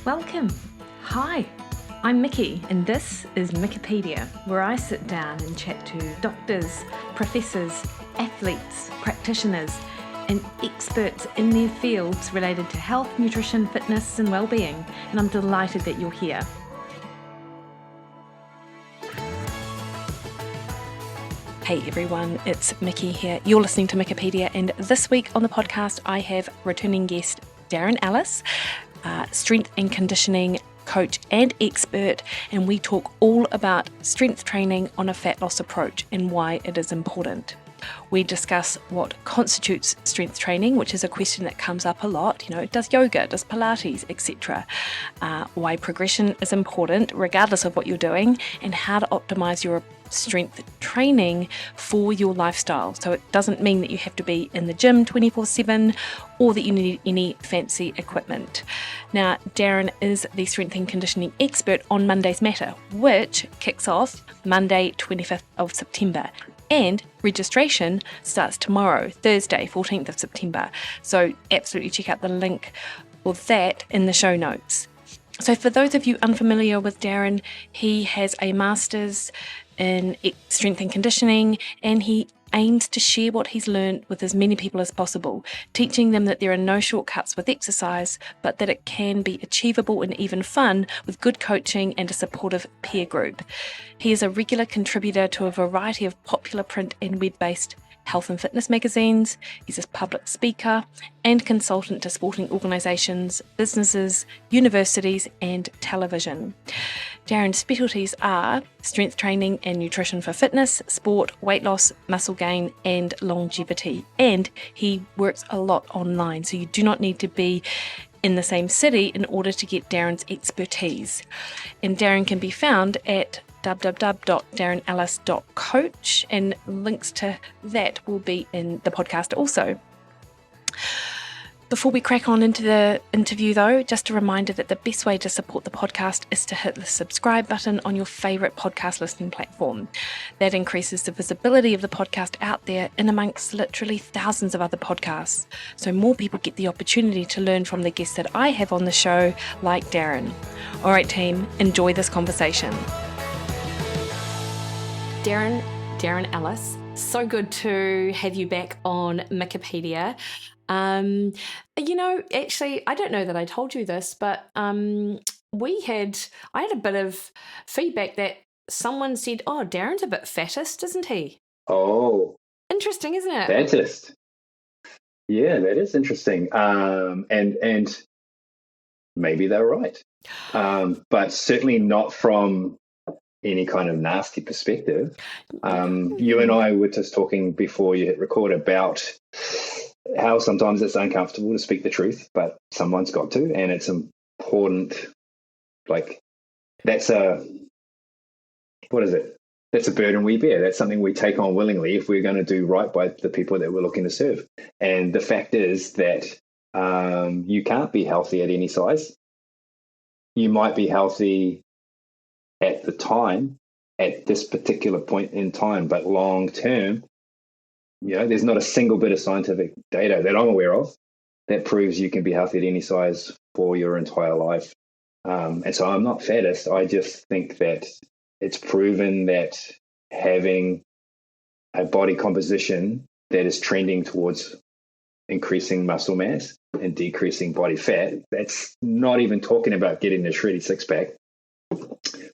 Welcome. Hi, I'm Mikki, and this is Mikkipedia, where I sit down and chat to doctors, professors, athletes, practitioners, and experts in their fields related to health, nutrition, fitness, and well-being. And I'm delighted that you're here. Hey everyone, it's Mikki here. You're listening to Mikkipedia, and this week on the podcast I have returning guest Darren Ellis, strength and conditioning coach and expert, and we talk all about strength training on a fat loss approach and why it is important. We discuss what constitutes strength training, which is a question that comes up a lot. Does yoga, does Pilates, etc. Why progression is important regardless of what you're doing, and how to optimize your strength training for your lifestyle. So it doesn't mean that you have to be in the gym 24/7 or that you need any fancy equipment. Now, Darren is the strength and conditioning expert on Monday's Matter, which kicks off Monday 25th of September. And registration starts tomorrow, Thursday, 14th of September. So absolutely check out the link for that in the show notes. So for those of you unfamiliar with Darren, he has a master's in strength and conditioning, and he aims to share what he's learned with as many people as possible, teaching them that there are no shortcuts with exercise, but that it can be achievable and even fun with good coaching and a supportive peer group. He is a regular contributor to a variety of popular print and web-based health and fitness magazines. He's a public speaker and consultant to sporting organisations, businesses, universities and television. Darren's specialties are strength training and nutrition for fitness, sport, weight loss, muscle gain and longevity. And he works a lot online, so you do not need to be in the same city in order to get Darren's expertise. And Darren can be found at www.darrenellis.coach, and links to that will be in the podcast also. Before we crack on into the interview though, just a reminder that the best way to support the podcast is to hit the subscribe button on your favourite podcast listening platform. That increases the visibility of the podcast out there in amongst literally thousands of other podcasts, so more people get the opportunity to learn from the guests that I have on the show, like Darren. Alright team, enjoy this conversation. Darren Ellis, so good to have you back on Mikkipedia. Actually, I don't know that I told you this, but I had a bit of feedback that someone said, "Oh, Darren's a bit fattest, isn't he?" Oh, interesting, isn't it? fattest. Yeah, that is interesting. And maybe they're right, but certainly not from any kind of nasty perspective. You and I were just talking before you hit record about how sometimes it's uncomfortable to speak the truth, but someone's got to, and it's important. Like, that's a burden we bear. That's something we take on willingly if we're going to do right by the people that we're looking to serve. And the fact is that you can't be healthy at any size. You might be healthy at the time, at this particular point in time, but long term, there's not a single bit of scientific data that I'm aware of that proves you can be healthy at any size for your entire life. And so I'm not fattest. I just think that it's proven that having a body composition that is trending towards increasing muscle mass and decreasing body fat, that's not even talking about getting the shreddy six-pack.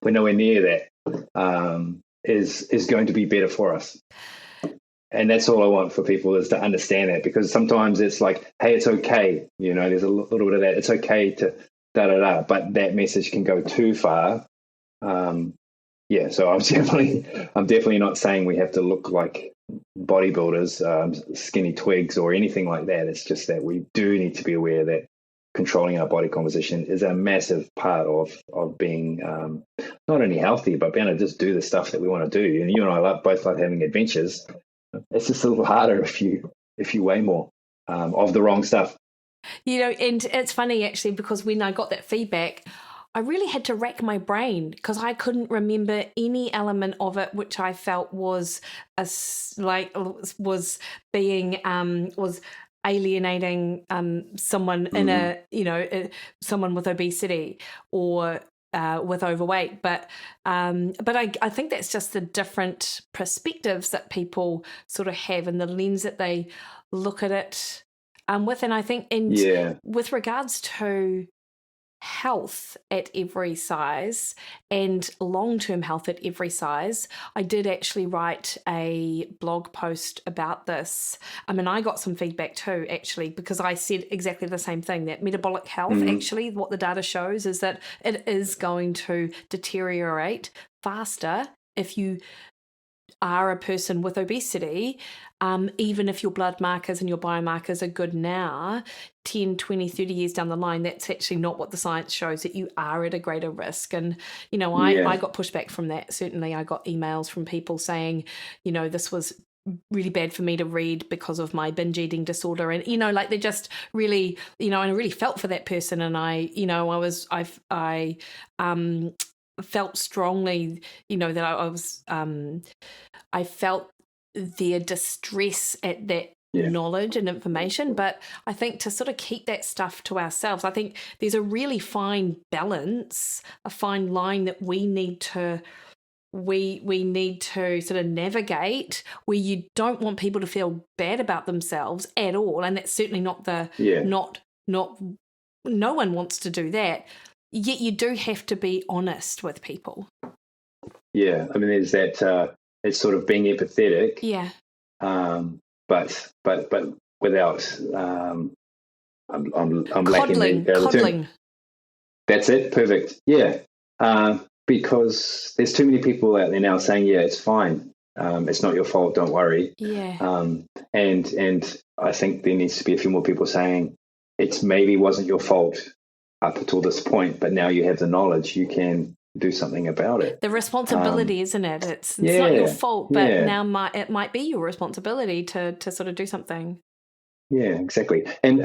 We're nowhere near that, is going to be better for us. And that's all I want for people, is to understand that, because sometimes it's like, hey, it's okay. There's a little bit of that. It's okay to da-da-da, but that message can go too far. So I'm definitely not saying we have to look like bodybuilders, skinny twigs or anything like that. It's just that we do need to be aware that controlling our body composition is a massive part of being not only healthy, but being able to just do the stuff that we want to do. And you and I both love having adventures. It's just a little harder if you weigh more of the wrong stuff. And it's funny actually, because when I got that feedback, I really had to rack my brain because I couldn't remember any element of it which I felt was alienating someone in someone with obesity or with overweight, but I think that's just the different perspectives that people sort of have and the lens that they look at it with. And I think with regards to health at every size and long-term health at every size, I did actually write a blog post about this. I mean, I got some feedback too, actually, because I said exactly the same thing, that metabolic health, actually, what the data shows is that it is going to deteriorate faster if you are a person with obesity, even if your blood markers and your biomarkers are good now, 10, 20, 30 years down the line, that's actually not what the science shows, that you are at a greater risk. And, I got pushback from that. Certainly I got emails from people saying, this was really bad for me to read because of my binge eating disorder. And, they're just really, and I really felt for that person. And I felt strongly, that I felt their distress at that knowledge and information. But I think to sort of keep that stuff to ourselves, I think there's a really fine balance, a fine line that we need to sort of navigate, where you don't want people to feel bad about themselves at all. And that's certainly not no one wants to do that. Yet you do have to be honest with people. Yeah, I mean, there's that. It's sort of being empathetic. Yeah. But without. I'm coddling. lacking coddling. That's it. Perfect. Yeah. Because there's too many people out there now saying, "Yeah, it's fine. It's not your fault. Don't worry." Yeah. And I think there needs to be a few more people saying, "It's maybe wasn't your fault up until this point, but now you have the knowledge, you can do something about it." The responsibility, isn't it? It's not your fault, but now it might be your responsibility to sort of do something. Yeah, exactly. And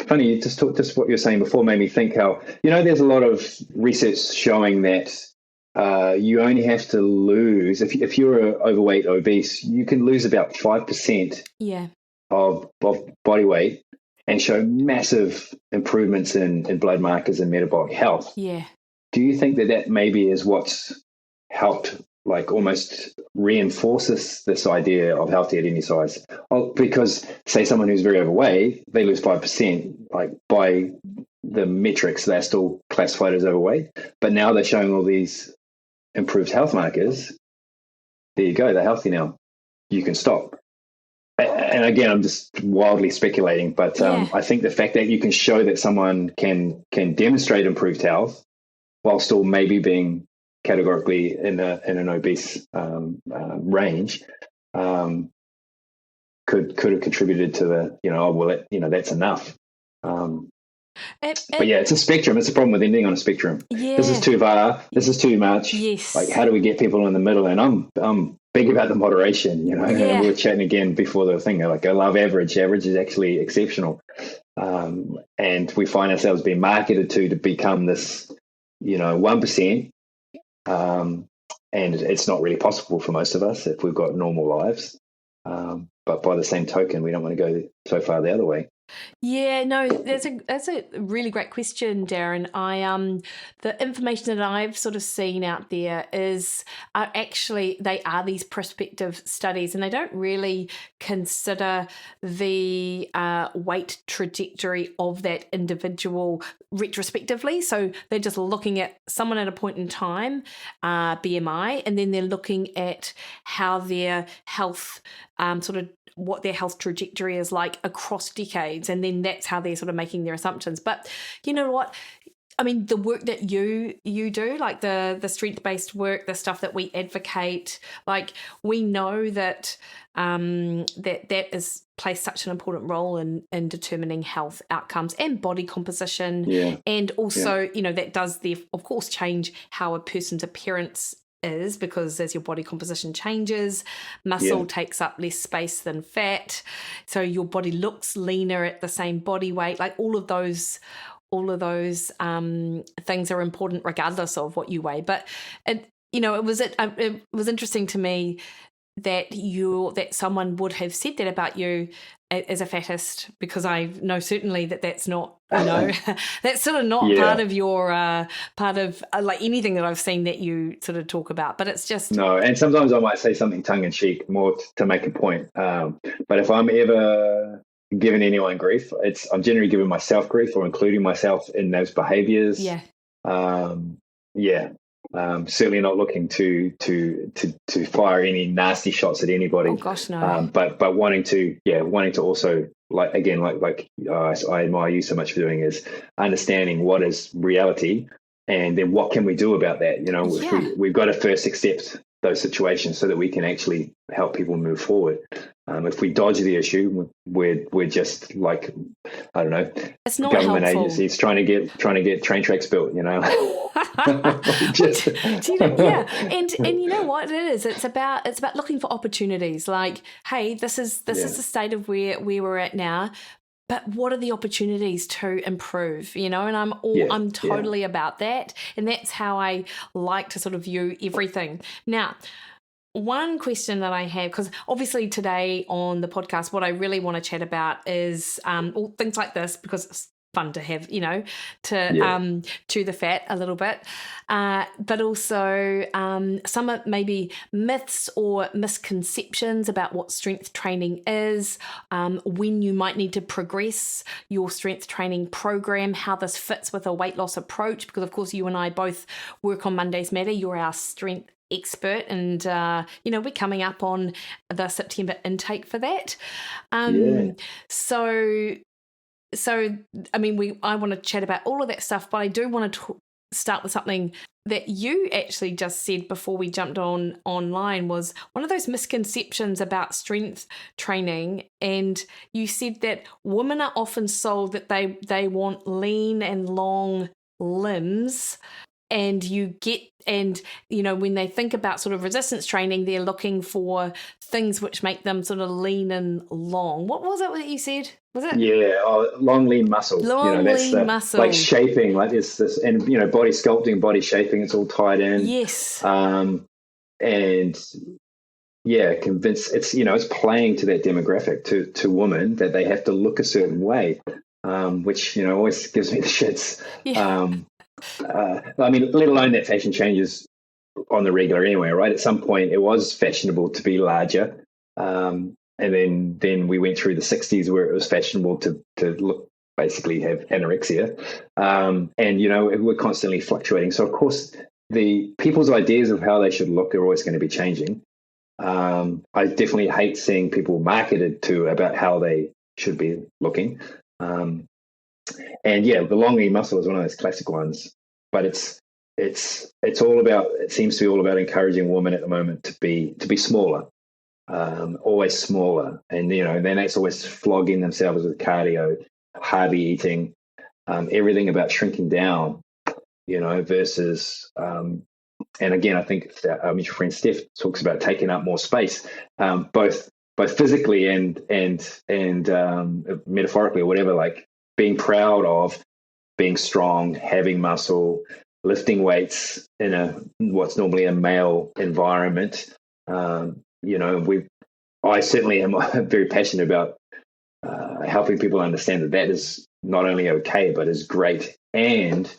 funny, just what you're saying before made me think how, there's a lot of research showing that you only have to lose, if you're overweight, obese, you can lose about 5% of body weight and show massive improvements in blood markers and metabolic health. Yeah. Do you think that maybe is what's helped, like, almost reinforces this idea of healthy at any size? Well, because say someone who's very overweight, they lose 5%, like by the metrics, they're still classified as overweight, but now they're showing all these improved health markers. There you go, they're healthy now. You can stop. And again, I'm just wildly speculating, but I think the fact that you can show that someone can demonstrate improved health while still maybe being categorically in an obese range could have contributed to the, that's enough. But yeah, it's a spectrum. It's a problem with ending on a spectrum. Yeah. This is too far. This is too much. Yes. Like, how do we get people in the middle? And I'm big about the moderation. And we were chatting again before the thing. Like, I love average. Average is actually exceptional. And we find ourselves being marketed to become this, 1%. And it's not really possible for most of us if we've got normal lives. But by the same token, we don't want to go so far the other way. Yeah, no, that's a really great question, Darren. The information that I've sort of seen out there they are these prospective studies, and they don't really consider the weight trajectory of that individual retrospectively. So they're just looking at someone at a point in time, BMI, and then they're looking at how their health what their health trajectory is like across decades, and then that's how they're sort of making their assumptions. But you know what? I mean, the work that you do, like the strength-based work, the stuff that we advocate, like, we know that that is plays such an important role in determining health outcomes and body composition, and also that does of course change how a person's appearance is, because as your body composition changes, muscle takes up less space than fat, so your body looks leaner at the same body weight. Like, all of those things are important regardless of what you weigh. But it was interesting to me that someone would have said that about you as a fattist, because I know certainly that's not, that's sort of not part of your part of like anything that I've seen that you sort of talk about. But it's just no. And sometimes I might say something tongue in cheek, more to make a point. But if I'm ever giving anyone grief, I'm generally giving myself grief or including myself in those behaviors. Yeah. Certainly not looking to fire any nasty shots at anybody. Oh gosh, no. But wanting to also, like I admire you so much for doing, is understanding what is reality and then what can we do about that. We've got to first accept those situations so that we can actually help people move forward. If we dodge the issue, we're just like, I don't know, it's not government helpful. Agencies trying to get train tracks built. Just, and you know what it is? It's about looking for opportunities. Like, hey, this is the state of where we're at now. But what are the opportunities to improve? And I'm totally about that, and that's how I like to sort of view everything. Now, one question that I have, because obviously today on the podcast, what I really want to chat about is things like this, because it's fun to have, to chew the fat a little bit, but also some maybe myths or misconceptions about what strength training is, when you might need to progress your strength training program, how this fits with a weight loss approach, because of course you and I both work on Mondays Matter. You're our strength expert, and we're coming up on the September intake for that. So I mean, I want to chat about all of that stuff, but I do want to start with something that you actually just said before we jumped online, was one of those misconceptions about strength training. And you said that women are often sold that they want lean and long limbs. And when they think about sort of resistance training, they're looking for things which make them sort of lean and long. What was it that you said? Was it? Yeah, long lean muscle. Lean muscle. Like shaping, like this, and body sculpting, body shaping. It's all tied in. Yes. Convince it's playing to that demographic, to women, that they have to look a certain way, which always gives me the shits. Yeah. I mean, let alone that fashion changes on the regular anyway, right? At some point, it was fashionable to be larger, and then we went through the 60s where it was fashionable to look, basically have anorexia, and we're constantly fluctuating. So of course, the people's ideas of how they should look are always going to be changing. I definitely hate seeing people marketed to about how they should be looking. The long lean muscle is one of those classic ones, but it's all about, it seems to be all about encouraging women at the moment to be smaller, always smaller, and then it's always flogging themselves with cardio, hardly eating, everything about shrinking down, versus and again, I think our mutual friend Steph talks about taking up more space, both physically and metaphorically or whatever, like being proud of being strong, having muscle, lifting weights in what's normally a male environment. I certainly am very passionate about helping people understand that is not only okay, but is great and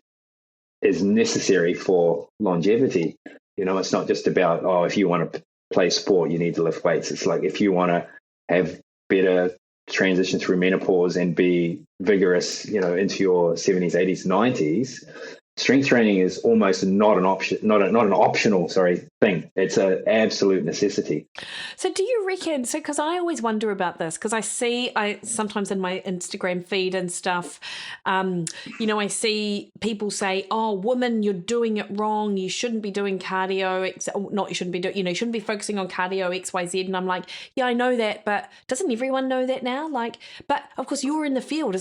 is necessary for longevity. It's not just about, if you want to play sport, you need to lift weights. It's like, if you want to have better transition through menopause and be vigorous, into your 70s, 80s, 90s, strength training is almost not an option, not an optional, thing. It's an absolute necessity. So do you reckon, because I always wonder about this, because I sometimes in my Instagram feed and stuff, I see people say, women, you're doing it wrong. You shouldn't be doing cardio. You shouldn't be focusing on cardio XYZ. And I'm like, yeah, I know that, but doesn't everyone know that now? Like, but of course you're in the field.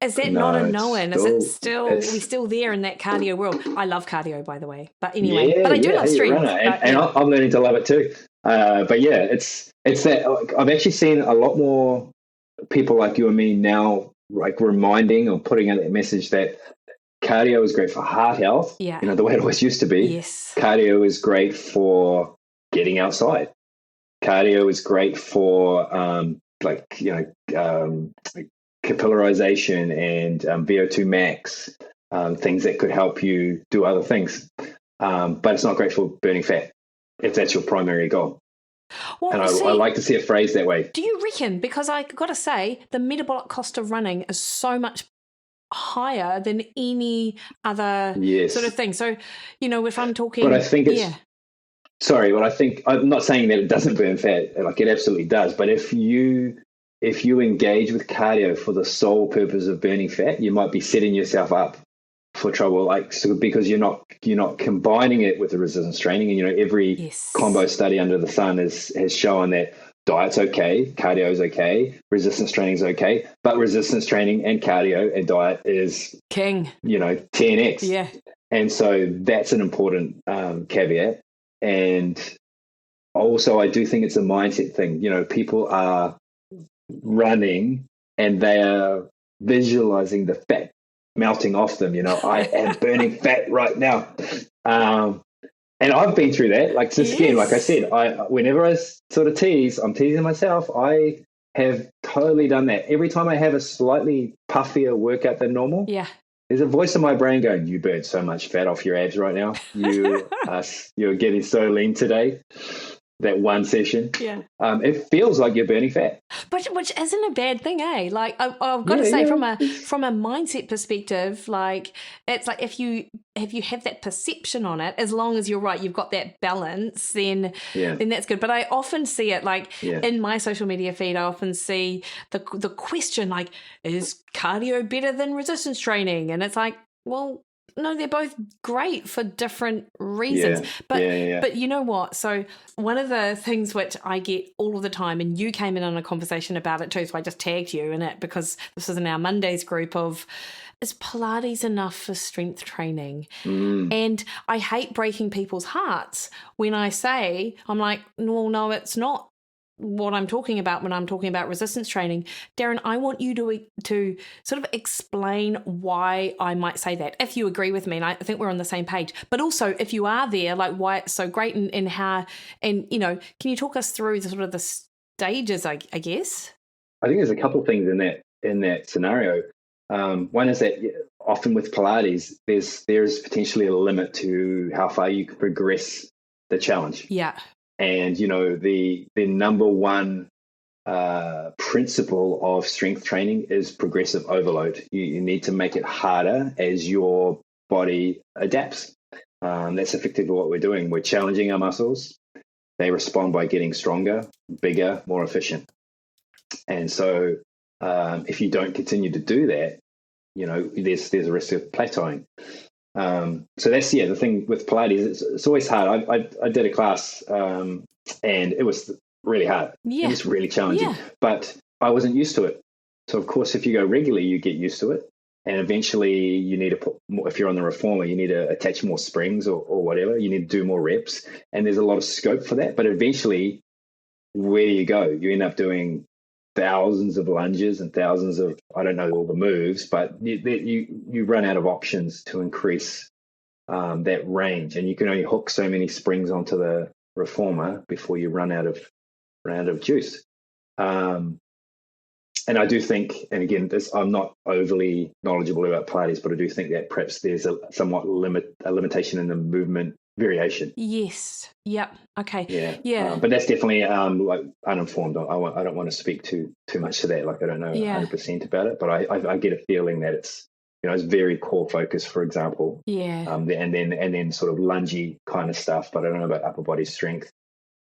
Is that not a known? Is it still, we're still there in that cardio world? I love cardio, by the way. But anyway, I do love strength. I'm learning to love it too. It's that I've actually seen a lot more people like you and me now, like reminding or putting out that message that cardio is great for heart health. Yeah. The way it always used to be. Yes. Cardio is great for getting outside. Cardio is great for capillarization and VO2 max, things that could help you do other things. But it's not great for burning fat if that's your primary goal. Well, and I like to see it phrased that way. Do you reckon? Because I got to say, the metabolic cost of running is so much higher than any other sort of thing. So, if I'm talking... But I think it's... Sorry, but I think... I'm not saying that it doesn't burn fat. Like, it absolutely does. But if you engage with cardio for the sole purpose of burning fat, you might be setting yourself up for trouble, because you're not combining it with the resistance training. And every combo study under the sun has shown that diet's okay, cardio is okay, resistance training is okay, but resistance training and cardio and diet is king. 10x. Yeah. And so that's an important caveat. And also, I do think it's a mindset thing. People are running and they are visualizing the fat melting off them. I am burning fat right now. And I've been through that. Like, just again, like I said, whenever I sort of I'm teasing myself, I have totally done that. Every time I have a slightly puffier workout than normal, there's a voice in my brain going, "You burned so much fat off your abs right now. You're getting so lean today." That one session, it feels like you're burning fat, which isn't a bad thing, eh? Like, I've got to say, from a mindset perspective, like, it's like if you have that perception on it, as long as you're right, you've got that balance, then that's good. But I often see it, like, in my social media feed, I often see the question, like, is cardio better than resistance training? And it's like, well, no, they're both great for different reasons. But you know what? So one of the things which I get all of the time, and you came in on a conversation about it too, so I just tagged you in it because this is in our Mondays group of, is Pilates enough for strength training? And I hate breaking people's hearts when I say, I'm like, no, it's not what I'm talking about when I'm talking about resistance training. Darren, I want you to sort of explain why I might say that, if you agree with me, and I think we're on the same page, but also if you are there, like, why it's so great and how, and can you talk us through the sort of the stages, I guess? I think there's a couple of things in that scenario. One is that often with Pilates, there's potentially a limit to how far you can progress the challenge. Yeah. And, the number one principle of strength training is progressive overload. You need to make it harder as your body adapts. That's effectively what we're doing. We're challenging our muscles. They respond by getting stronger, bigger, more efficient. And so if you don't continue to do that, there's a risk of plateauing. So that's the thing with Pilates. It's always hard. I did a class and it was really hard. It was really challenging, but I wasn't used to it. So of course, if you go regularly, you get used to it, and eventually you need to put more, if you're on the reformer, you need to attach more springs or whatever. You need to do more reps, and there's a lot of scope for that. But eventually, where do you go? You end up doing thousands of lunges and thousands of, I don't know all the moves, but you run out of options to increase that range, and you can only hook so many springs onto the reformer before you run out of juice. And I do think, and again, I'm not overly knowledgeable about Pilates, but I do think that perhaps there's a limitation in the movement variation. Yes. Yep. Okay. Yeah. But that's definitely like uninformed. I don't want to speak too much to that. Like, I don't know 100% about it, but I get a feeling that it's it's very core focus, for example. Yeah. And then sort of lungy kind of stuff, but I don't know about upper body strength.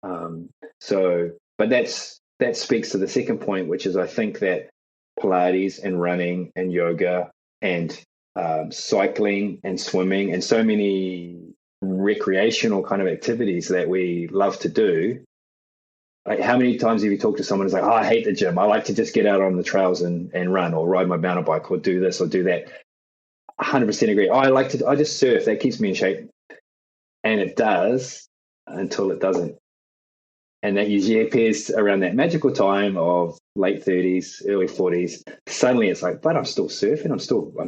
But that speaks to the second point, which is I think that Pilates and running and yoga and cycling and swimming and so many recreational kind of activities that we love to do. Like, how many times have you talked to someone who's like, I hate the gym. I like to just get out on the trails and run or ride my mountain bike or do this or do that. 100% agree. I just surf. That keeps me in shape. And it does until it doesn't. And that usually appears around that magical time of late 30s, early 40s. Suddenly it's like, but I'm still surfing. I'm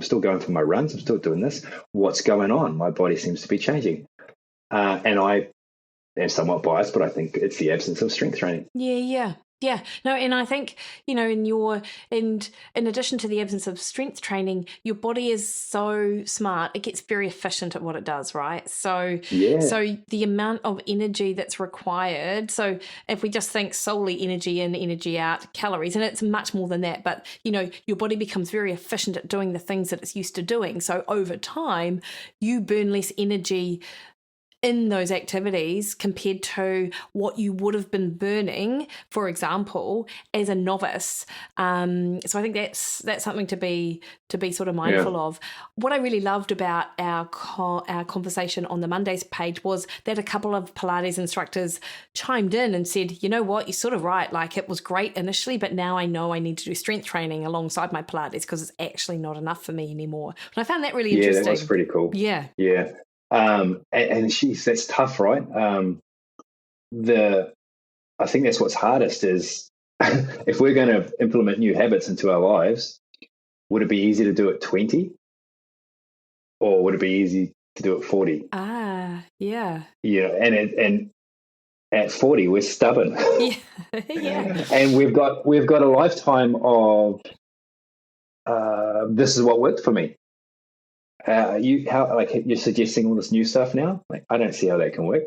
still going for my runs. I'm still doing this. What's going on? My body seems to be changing. And I am somewhat biased, but I think it's the absence of strength training. Yeah. No, and I think, in addition to the absence of strength training, your body is so smart. It gets very efficient at what it does, right? So the amount of energy that's required. So if we just think solely energy in, energy out, calories, and it's much more than that, but your body becomes very efficient at doing the things that it's used to doing. So over time, you burn less energy in those activities compared to what you would have been burning, for example, as a novice. So I think that's something to be sort of mindful of. What I really loved about our conversation on the Mondays page was that a couple of Pilates instructors chimed in and said, you know what, you're sort of right. Like, it was great initially, but now I know I need to do strength training alongside my Pilates because it's actually not enough for me anymore. And I found that really interesting. Yeah, that was pretty cool. Yeah. And that's tough, right? I think that's what's hardest is if we're going to implement new habits into our lives, would it be easy to do at 20 or would it be easy to do at 40? Yeah. And at 40 we're stubborn. Yeah. And we've got a lifetime of this is what worked for me. You're suggesting all this new stuff now? Like, I don't see how that can work.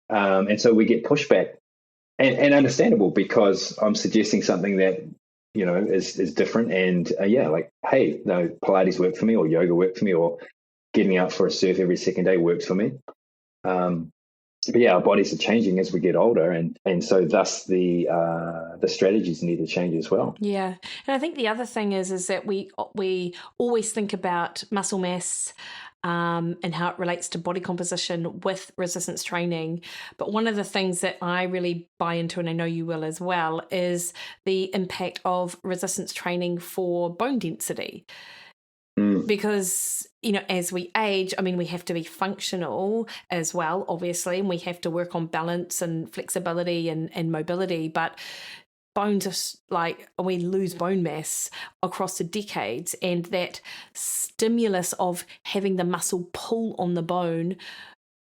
And so we get pushback, and understandable, because I'm suggesting something that is different. And hey, no, Pilates worked for me, or yoga worked for me, or getting out for a surf every second day worked for me. But our bodies are changing as we get older, and so thus the strategies need to change as well. Yeah, and I think the other thing is that we always think about muscle mass and how it relates to body composition with resistance training. But one of the things that I really buy into, and I know you will as well, is the impact of resistance training for bone density. Because, as we age, we have to be functional as well, obviously, and we have to work on balance and flexibility and mobility. But bones we lose bone mass across the decades, and that stimulus of having the muscle pull on the bone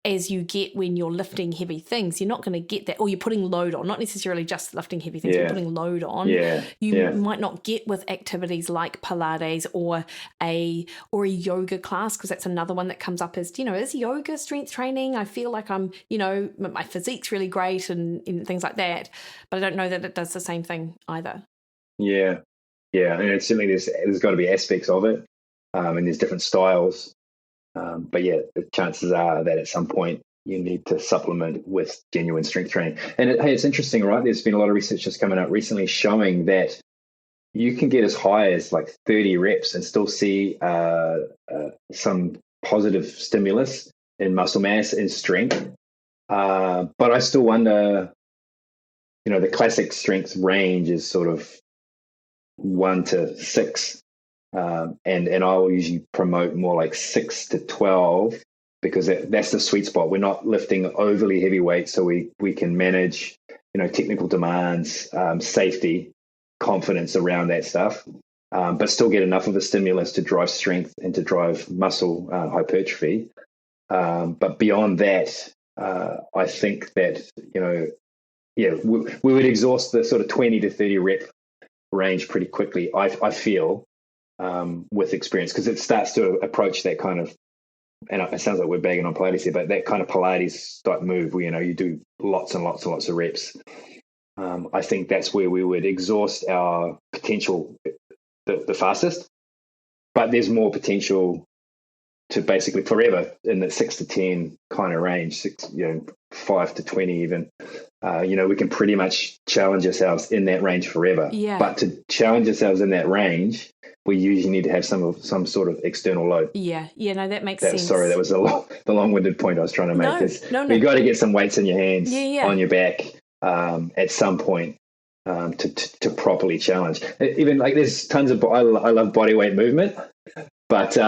as you get when you're lifting heavy things, you're not going to get that, or you're putting load on, not necessarily just lifting heavy things, you're putting load on. You might not get with activities like Pilates or a yoga class, because that's another one that comes up as, is yoga strength training? I feel like I'm, my physique's really great and things like that, but I don't know that it does the same thing either. Yeah. And it's certainly there's got to be aspects of it, and there's different styles. But the chances are that at some point you need to supplement with genuine strength training. And it's interesting, right? There's been a lot of research that's coming out recently showing that you can get as high as like 30 reps and still see some positive stimulus in muscle mass and strength. But I still wonder, the classic strength range is sort of 1 to 6. And I'll usually promote more like 6 to 12, because that's the sweet spot. We're not lifting overly heavy weights, so we can manage, technical demands, safety, confidence around that stuff, but still get enough of a stimulus to drive strength and to drive muscle hypertrophy. But beyond that, I think that, we would exhaust the sort of 20 to 30 rep range pretty quickly, I feel. With experience, because it starts to approach that kind of, and it sounds like we're bagging on Pilates here, but that kind of Pilates type move where, you do lots and lots and lots of reps. I think that's where we would exhaust our potential the fastest, but there's more potential to basically forever in the 6 to 10 kind of range, 5 to 20 even. We can pretty much challenge ourselves in that range forever. Yeah. But to challenge ourselves in that range, we usually need to have some sort of external load. Yeah. No, that makes sense. Sorry, that was the long-winded point I was trying to make. No. You got to get some weights in your hands, on your back, at some point, to properly challenge. Even like there's tons of I love body weight movement, but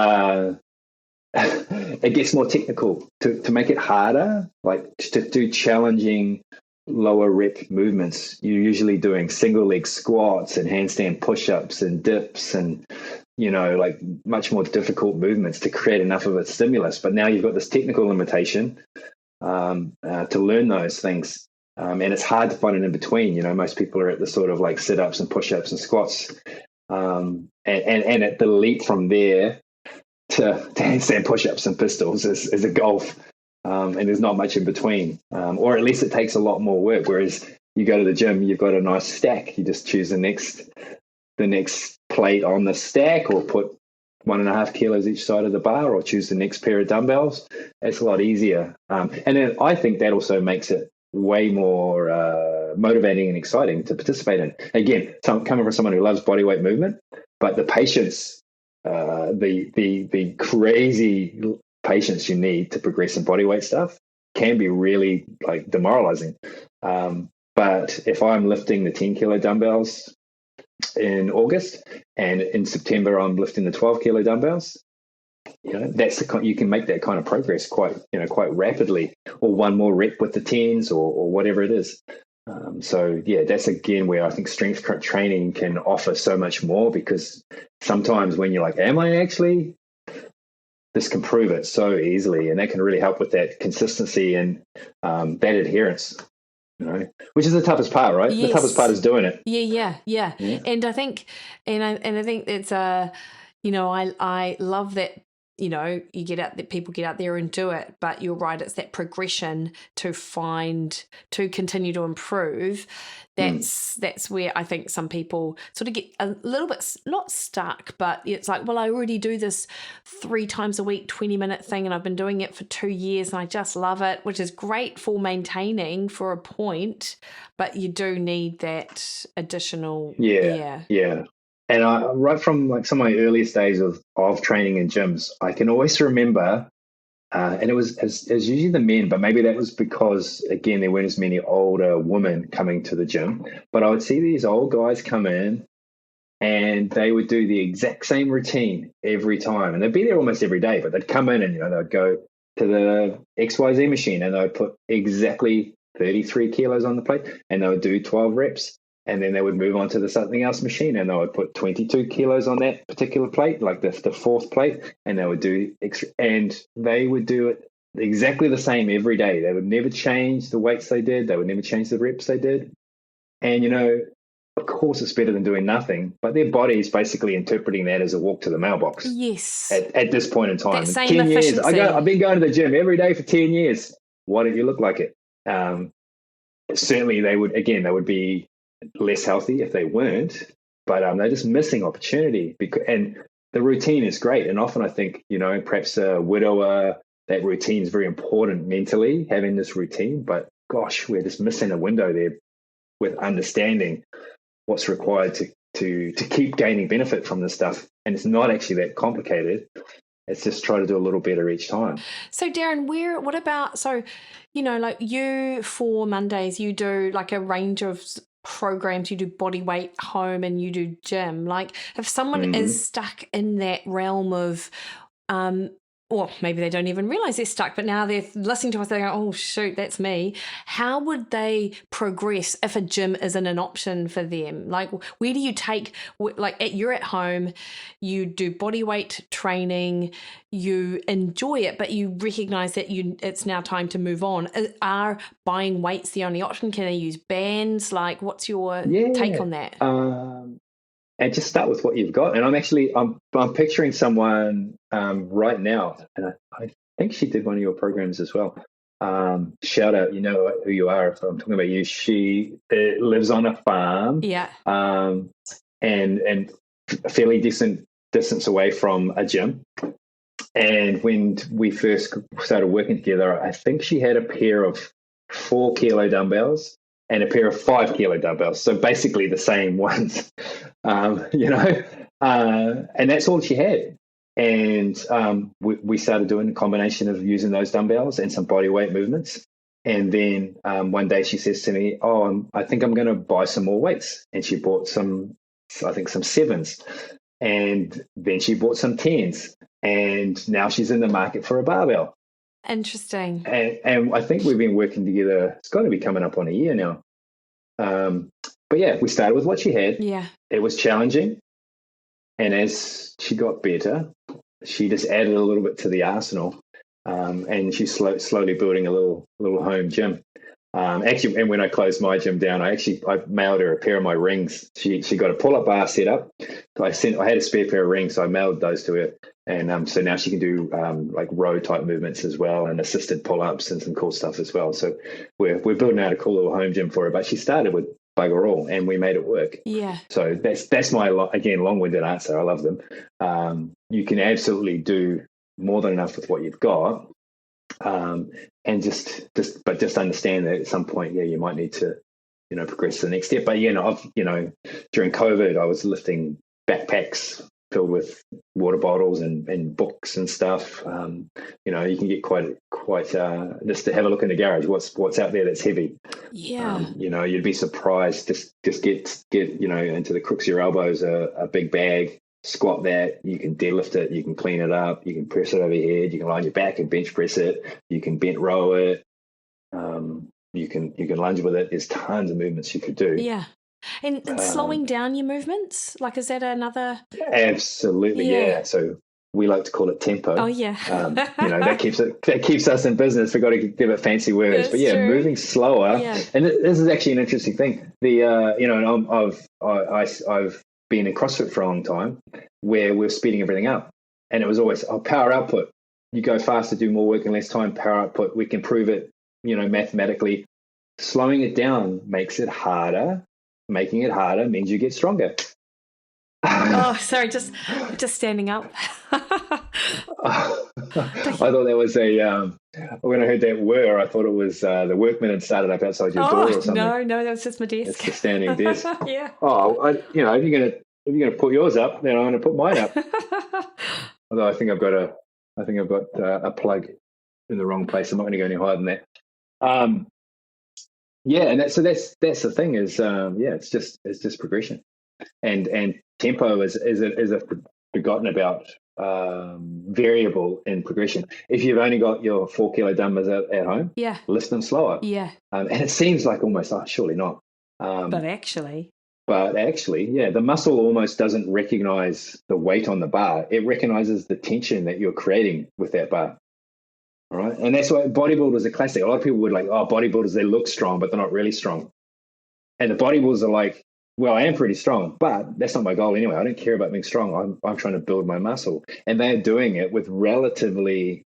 it gets more technical to make it harder. Like to do challenging lower rep movements, you're usually doing single leg squats and handstand push-ups and dips and like much more difficult movements to create enough of a stimulus. But now you've got this technical limitation, to learn those things. And it's hard to find an in between. You know, most people are at the sort of like sit ups and push ups and squats, and at the leap from there to handstand push ups and pistols is a gulf. And there's not much in between, or at least it takes a lot more work. Whereas you go to the gym, you've got a nice stack. You just choose the next plate on the stack, or put 1.5 kilos each side of the bar, or choose the next pair of dumbbells. It's a lot easier. And then I think that also makes it way more motivating and exciting to participate in. Again, coming from someone who loves bodyweight movement, but the patience, the crazy patience you need to progress in bodyweight stuff can be really like demoralizing. But if I'm lifting the 10 kilo dumbbells in August, and in September I'm lifting the 12 kilo dumbbells, you know, that's you can make that kind of progress quite rapidly, or one more rep with the 10s, or whatever it is. So yeah, that's again where I think strength training can offer so much more, because sometimes when you're like, am I actually, this can prove it so easily, and that can really help with that consistency and that adherence. You know, which is the toughest part, right? Yes. The toughest part is doing it. Yeah. And I think, and I think it's I love that, you know, you get out that people get out there and do it, but you're right, it's that progression to continue to improve. That's where I think some people sort of get a little bit not stuck, but it's like, well, I already do this 3 times a week 20-minute thing, and I've been doing it for 2 years and I just love it, which is great for maintaining for a point, but you do need that additional yeah. And right from like some of my earliest days of training in gyms, I can always remember, and it was usually the men, but maybe that was because, again, there weren't as many older women coming to the gym. But I would see these old guys come in, and they would do the exact same routine every time. And they'd be there almost every day, but they'd come in and, you know, they'd go to the XYZ machine, and they'd put exactly 33 kilos on the plate, and they would do 12 reps. And then they would move on to the something else machine, and they would put 22 kilos on that particular plate, like the fourth plate, and they would do extra, and they would do it exactly the same every day. They would never change the weights they did. They would never change the reps they did. And, you know, of course it's better than doing nothing, but their body is basically interpreting that as a walk to the mailbox. Yes. At this point in time. That same 10 years. efficiency. I've been going to the gym every day for 10 years. Why don't you look like it? Certainly they would be less healthy if they weren't, but they're just missing opportunity. And the routine is great, and often I think, you know, perhaps a widower, that routine is very important mentally, having this routine, but gosh, we're just missing a window there with understanding what's required to keep gaining benefit from this stuff. And it's not actually that complicated. It's just try to do a little better each time. So Darren, what about, so, you know, like you for Mondays, you do like a range of programs, you do body weight home and you do gym. Like if someone is stuck in that realm of or maybe they don't even realize they're stuck, but now they're listening to us, they go, oh shoot, that's me. How would they progress if a gym isn't an option for them? Like where do you take, like you're at home, you do body weight training, you enjoy it, but you recognize that it's now time to move on. Are buying weights the only option? Can they use bands? Like what's your take on that? And just start with what you've got. And I'm picturing someone right now, and I think she did one of your programs as well. Shout out, you know who you are if I'm talking about you. She lives on a farm, and a fairly decent distance away from a gym. And when we first started working together, I think she had a pair of 4 kilo dumbbells and a pair of 5 kilo dumbbells. So basically the same ones, you know, and that's all she had. And we started doing a combination of using those dumbbells and some body weight movements. And then one day she says to me, I think I'm going to buy some more weights. And she bought some 7s. And then she bought some 10s. And now she's in the market for a barbell. Interesting. And I think we've been working together. It's got to be coming up on a year now. But yeah, we started with what she had. Yeah. It was challenging. And as she got better, she just added a little bit to the arsenal. and she's slowly building a little home gym. Actually, and when I closed my gym down, I mailed her a pair of my rings. She got a pull-up bar set up. I had a spare pair of rings, so I mailed those to her. And so now she can do like row type movements as well, and assisted pull-ups and some cool stuff as well. So we're building out a cool little home gym for her. But she started with bugger all, and we made it work. Yeah. So that's my, again, long-winded answer. I love them. You can absolutely do more than enough with what you've got. And just understand that at some point, you might need to, progress to the next step. But during COVID, I was lifting backpacks filled with water bottles and books and stuff. You can get quite just to have a look in the garage. What's out there that's heavy? Yeah. You'd be surprised. Just get into the crooks of your elbows a big bag. Squat that, you can deadlift it, you can clean it up, you can press it over your head, you can lie on your back and bench press it, you can bent row it, you can lunge with it. There's tons of movements you could do. Yeah. And slowing down your movements, like, is that another? Absolutely, yeah. So we like to call it tempo. Oh yeah. That keeps us in business. We've got to give it fancy words. That's but true. Moving slower. Yeah. And this is actually an interesting thing. I've been in CrossFit for a long time, where we're speeding everything up, and it was always power output. You go faster, do more work in less time. Power output, we can prove it, mathematically. Slowing it down makes it harder. Making it harder means you get stronger. Oh, sorry, just standing up. I thought that was when I heard that I thought it was the workman had started up outside your door or something. No, that was just my desk. It's the standing desk. Yeah. Oh, if you're gonna put yours up, then I'm gonna put mine up. Although I think I've got a plug in the wrong place. I'm not going to go any higher than that. And that's the thing is, it's just progression, and tempo is a forgotten about variable in progression. If you've only got your 4 kilo dumbbells at home, lift them slower. Yeah. And it seems like almost, surely not. But actually, the muscle almost doesn't recognize the weight on the bar. It recognizes the tension that you're creating with that bar. All right. And that's why bodybuilders are classic. A lot of people would bodybuilders, they look strong, but they're not really strong. And the bodybuilders are like, well, I am pretty strong, but that's not my goal anyway. I don't care about being strong. I'm trying to build my muscle. And they're doing it with relatively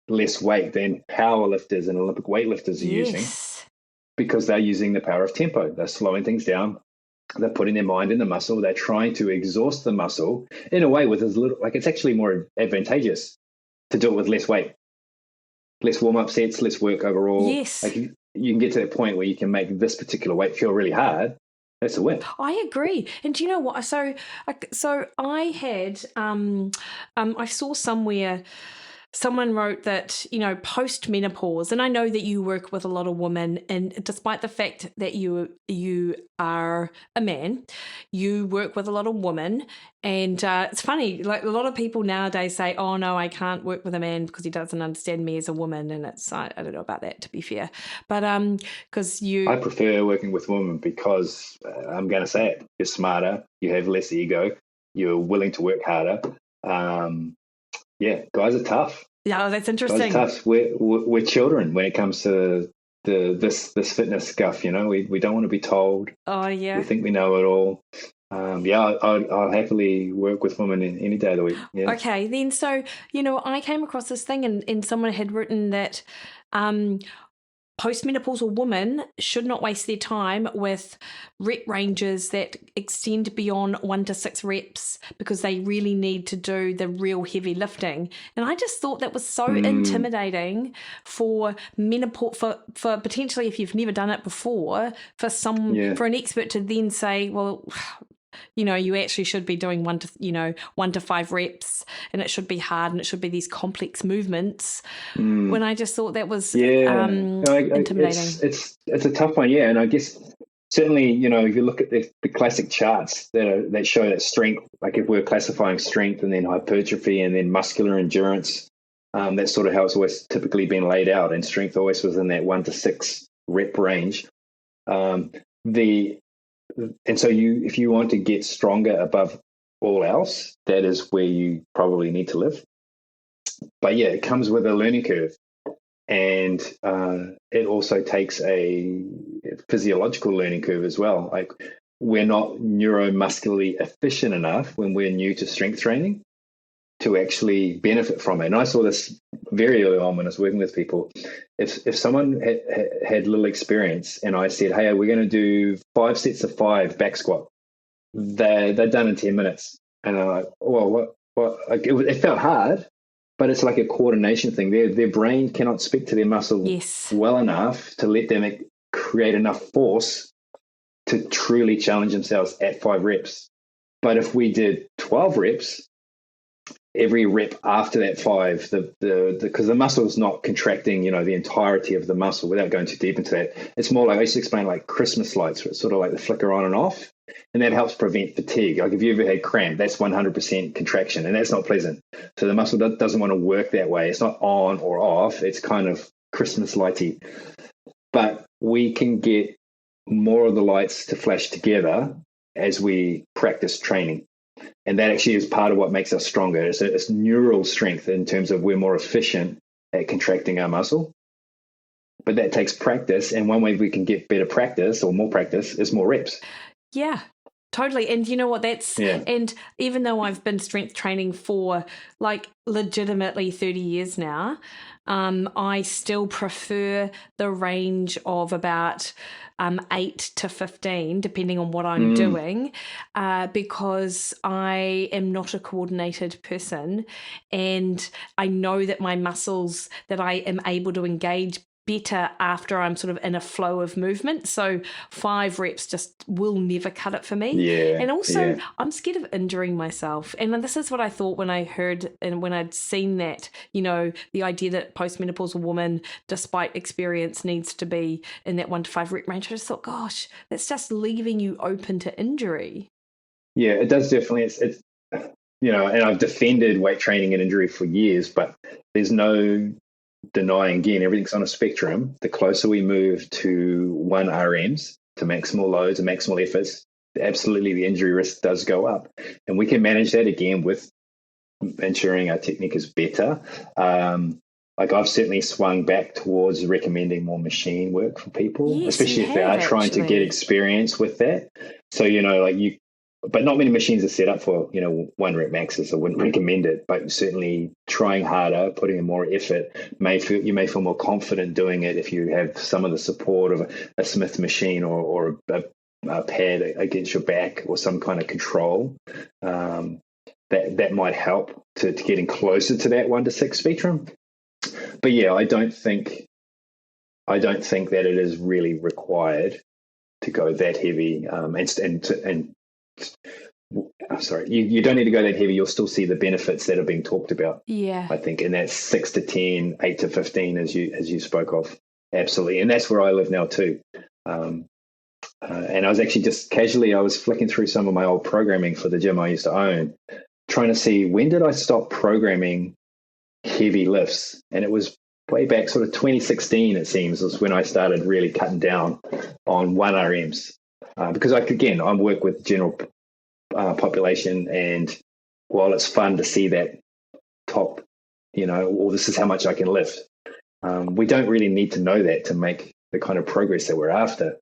less weight than power lifters and Olympic weightlifters are using, because they're using the power of tempo. They're slowing things down. They're putting their mind in the muscle. They're trying to exhaust the muscle in a way with as little, it's actually more advantageous to do it with less weight, less warm-up sets, less work overall. Yes. You can get to that point where you can make this particular weight feel really hard. That's a win. I agree. And do you know what? So I had, I saw somewhere, someone wrote that, post-menopause, and I know that you work with a lot of women, and despite the fact that you are a man, you work with a lot of women, and it's funny, like a lot of people nowadays say, oh no, I can't work with a man because he doesn't understand me as a woman, and it's, I don't know about that, to be fair, but because I prefer working with women because I'm going to say it, you're smarter, you have less ego, you're willing to work harder. Guys are tough. Yeah, that's interesting. Guys are tough. We're children when it comes to this fitness stuff. We don't want to be told. Oh yeah. We think we know it all. I'll happily work with women any day of the week. Yeah. Okay, then so I came across this thing and someone had written that postmenopausal women should not waste their time with rep ranges that extend beyond 1 to 6 reps because they really need to do the real heavy lifting. And I just thought that was so intimidating for menopause, for potentially, if you've never done it before, for an expert to then say, well, you actually should be doing 1 to 5 reps, and it should be hard, and it should be these complex movements. When I just thought that was intimidating. It's a tough one, and I guess certainly if you look at the classic charts that show that strength, like if we're classifying strength and then hypertrophy and then muscular endurance, that's sort of how it's always typically been laid out, and strength always was in that 1 to 6 rep range. And so if you want to get stronger above all else, that is where you probably need to live. But yeah, it comes with a learning curve. And it also takes a physiological learning curve as well. Like, we're not neuromuscularly efficient enough when we're new to strength training to actually benefit from it. And I saw this very early on when I was working with people. If someone had little experience and I said, hey, we're going to do 5 sets of 5 back squat, they're done in 10 minutes. And I'm like, well, what? It felt hard, but it's like a coordination thing. Their brain cannot speak to their muscle well enough to let them create enough force to truly challenge themselves at 5 reps. But if we did 12 reps, every rep after that 5, because the muscle is not contracting, the entirety of the muscle, without going too deep into that. It's more like, I used to explain like Christmas lights, where it's sort of like the flicker on and off, and that helps prevent fatigue. Like if you ever had cramp, that's 100% contraction, and that's not pleasant. So the muscle doesn't want to work that way. It's not on or off. It's kind of Christmas lighty. But we can get more of the lights to flash together as we practice training. And that actually is part of what makes us stronger. It's neural strength in terms of we're more efficient at contracting our muscle. But that takes practice. And one way we can get better practice or more practice is more reps. Yeah, totally. And you know what, and even though I've been strength training for like legitimately 30 years now, I still prefer the range of about 8 to 15, depending on what I'm doing, because I am not a coordinated person, and I know that my muscles, that I am able to engage better after I'm sort of in a flow of movement. So 5 reps just will never cut it for me. Yeah. And also I'm scared of injuring myself. And this is what I thought when I heard and when I'd seen that, the idea that postmenopausal woman, despite experience, needs to be in that 1 to 5 rep range. I just thought, gosh, that's just leaving you open to injury. Yeah, it does definitely. It's and I've defended weight training and injury for years, but there's no denying, again, everything's on a spectrum. The closer we move to 1 RMs, to maximal loads and maximal efforts, absolutely the injury risk does go up. And we can manage that again with ensuring our technique is better. Like I've certainly swung back towards recommending more machine work for people, especially if they are trying to get experience with that. So, but not many machines are set up for, 1 rep maxes. I wouldn't recommend it, but certainly trying harder, putting in more effort, you may feel more confident doing it if you have some of the support of a Smith machine or a pad against your back or some kind of control. That might help to getting closer to that 1 to 6 spectrum. But yeah, I don't think that it is really required to go that heavy. You don't need to go that heavy. You'll still see the benefits that are being talked about. Yeah, I think, and that's 6 to 10, 8 to 15, as you spoke of. Absolutely, and that's where I live now too. And I was actually just casually, I was flicking through some of my old programming for the gym I used to own, trying to see when did I stop programming heavy lifts, and it was way back sort of 2016. It seems was when I started really cutting down on 1 RMs. Because I work with general population, and while it's fun to see that top, this is how much I can lift, we don't really need to know that to make the kind of progress that we're after.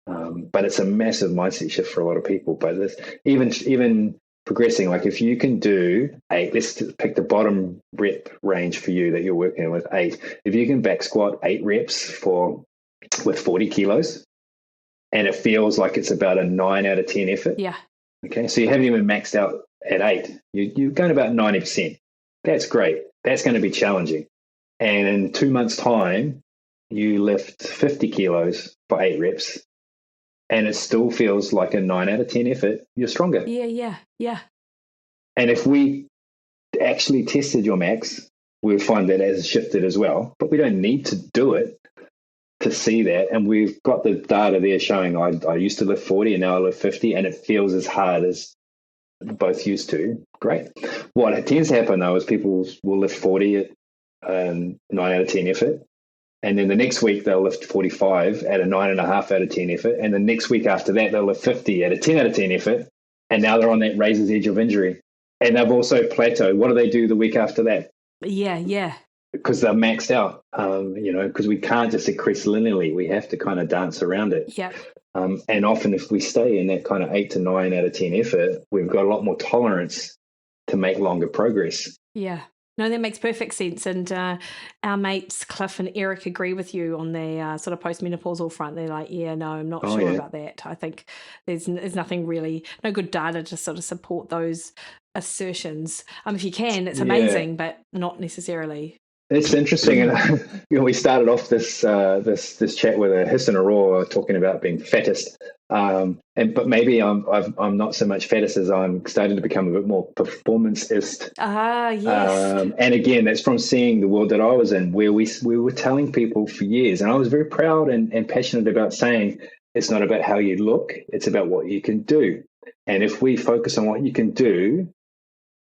But it's a massive mindset shift for a lot of people. But even progressing, like if you can do 8, let's pick the bottom rep range for you that you're working with, 8. If you can back squat 8 reps with 40 kilos, and it feels like it's about a 9 out of 10 effort. Yeah. Okay. So you haven't even maxed out at 8. You're going about 90%. That's great. That's going to be challenging. And in 2 months' time, you lift 50 kilos for 8 reps, and it still feels like a 9 out of 10 effort. You're stronger. Yeah. And if we actually tested your max, we would find that has shifted as well. But we don't need to do it to see that. And we've got the data there showing I used to lift 40 and now I lift 50, and it feels as hard as both used to. Great. What tends to happen though is people will lift 40 at 9 out of 10 effort, and then the next week they'll lift 45 at a 9.5 out of 10 effort, and the next week after that they'll lift 50 at a 10 out of 10 effort, and now they're on that razor's edge of injury, and they've also plateaued. What do they do the week after that? Yeah. because they're maxed out, because we can't just increase linearly. We have to kind of dance around it. Yeah. And often if we stay in that kind of 8 to 9 out of 10 effort, we've got a lot more tolerance to make longer progress. Yeah. No, that makes perfect sense. And our mates Cliff and Eric agree with you on the sort of postmenopausal front. They're like, yeah, no, I'm not sure about that. I think there's nothing really, no good data to sort of support those assertions. If you can, it's amazing, but not necessarily. It's interesting, and we started off this chat with a hiss and a roar, talking about being fattest, but maybe I'm not so much fattest as I'm starting to become a bit more performanceist. Yes. And again, that's from seeing the world that I was in, where we were telling people for years, and I was very proud and passionate about saying it's not about how you look, it's about what you can do. And if we focus on what you can do,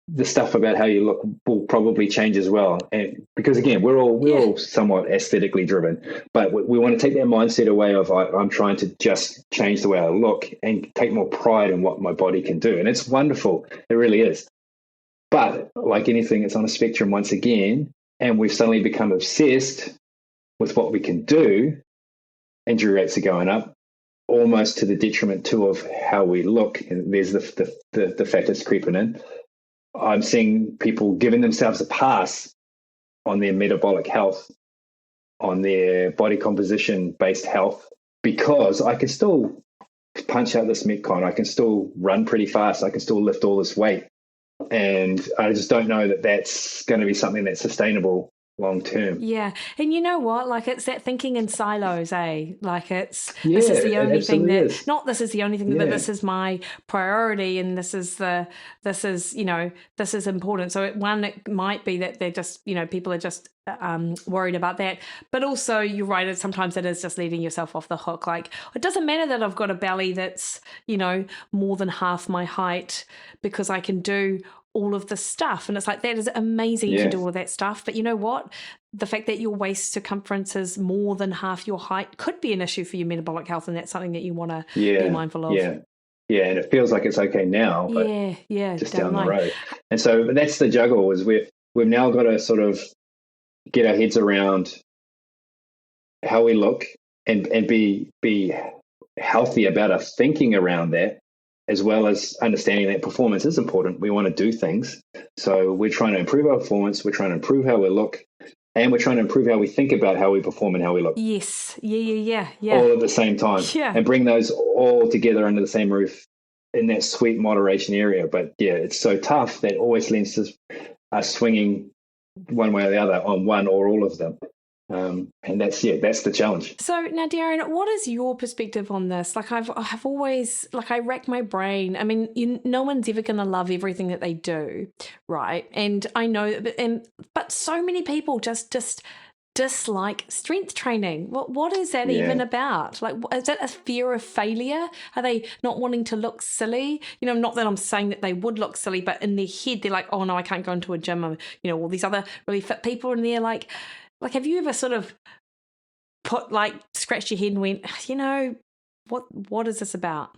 the stuff about how you look will probably change as well. And because again, we're all somewhat aesthetically driven, but we want to take that mindset away of I'm trying to just change the way I look and take more pride in what my body can do. And it's wonderful. It really is. But like anything, it's on a spectrum once again, and we've suddenly become obsessed with what we can do. Injury rates are going up, almost to the detriment too of how we look. And there's the factors creeping in. I'm seeing people giving themselves a pass on their metabolic health, on their body composition based health, because I can still punch out this Metcon, I can still run pretty fast, I can still lift all this weight. And I just don't know that that's going to be something that's sustainable long term. Yeah. And you know what? Like, it's that thinking in silos, eh? Like, this is the only thing that, not this is the only thing, but this is my priority, and this is important. So it might be that they're just, people are just worried about that. But also, you're right, sometimes it is just letting yourself off the hook. Like, it doesn't matter that I've got a belly that's, more than half my height, because I can do all of the stuff. And it's like, that is amazing. You can do all of that stuff. But you know what? The fact that your waist circumference is more than half your height could be an issue for your metabolic health. And that's something that you want to be mindful of. Yeah. And it feels like it's okay now, but just down the road. And so that's the juggle, is we've now got to sort of get our heads around how we look and be healthy about our thinking around that, as well as understanding that performance is important. We want to do things. So we're trying to improve our performance, we're trying to improve how we look, and we're trying to improve how we think about how we perform and how we look. Yes. Yeah. All at the same time. Yeah. And bring those all together under the same roof in that sweet moderation area. But it's so tough that always leads to us swinging one way or the other on one or all of them. And that's the challenge. So now, Darren, what is your perspective on this? Like, I've always, like, I rack my brain. I mean, no one's ever going to love everything that they do, right? And I know, but so many people just dislike strength training. What is that even about? Like, is it a fear of failure? Are they not wanting to look silly? Not that I'm saying that they would look silly, but in their head, they're like, oh no, I can't go into a gym. All these other really fit people, and they're like, have you ever sort of scratched your head and went, what is this about?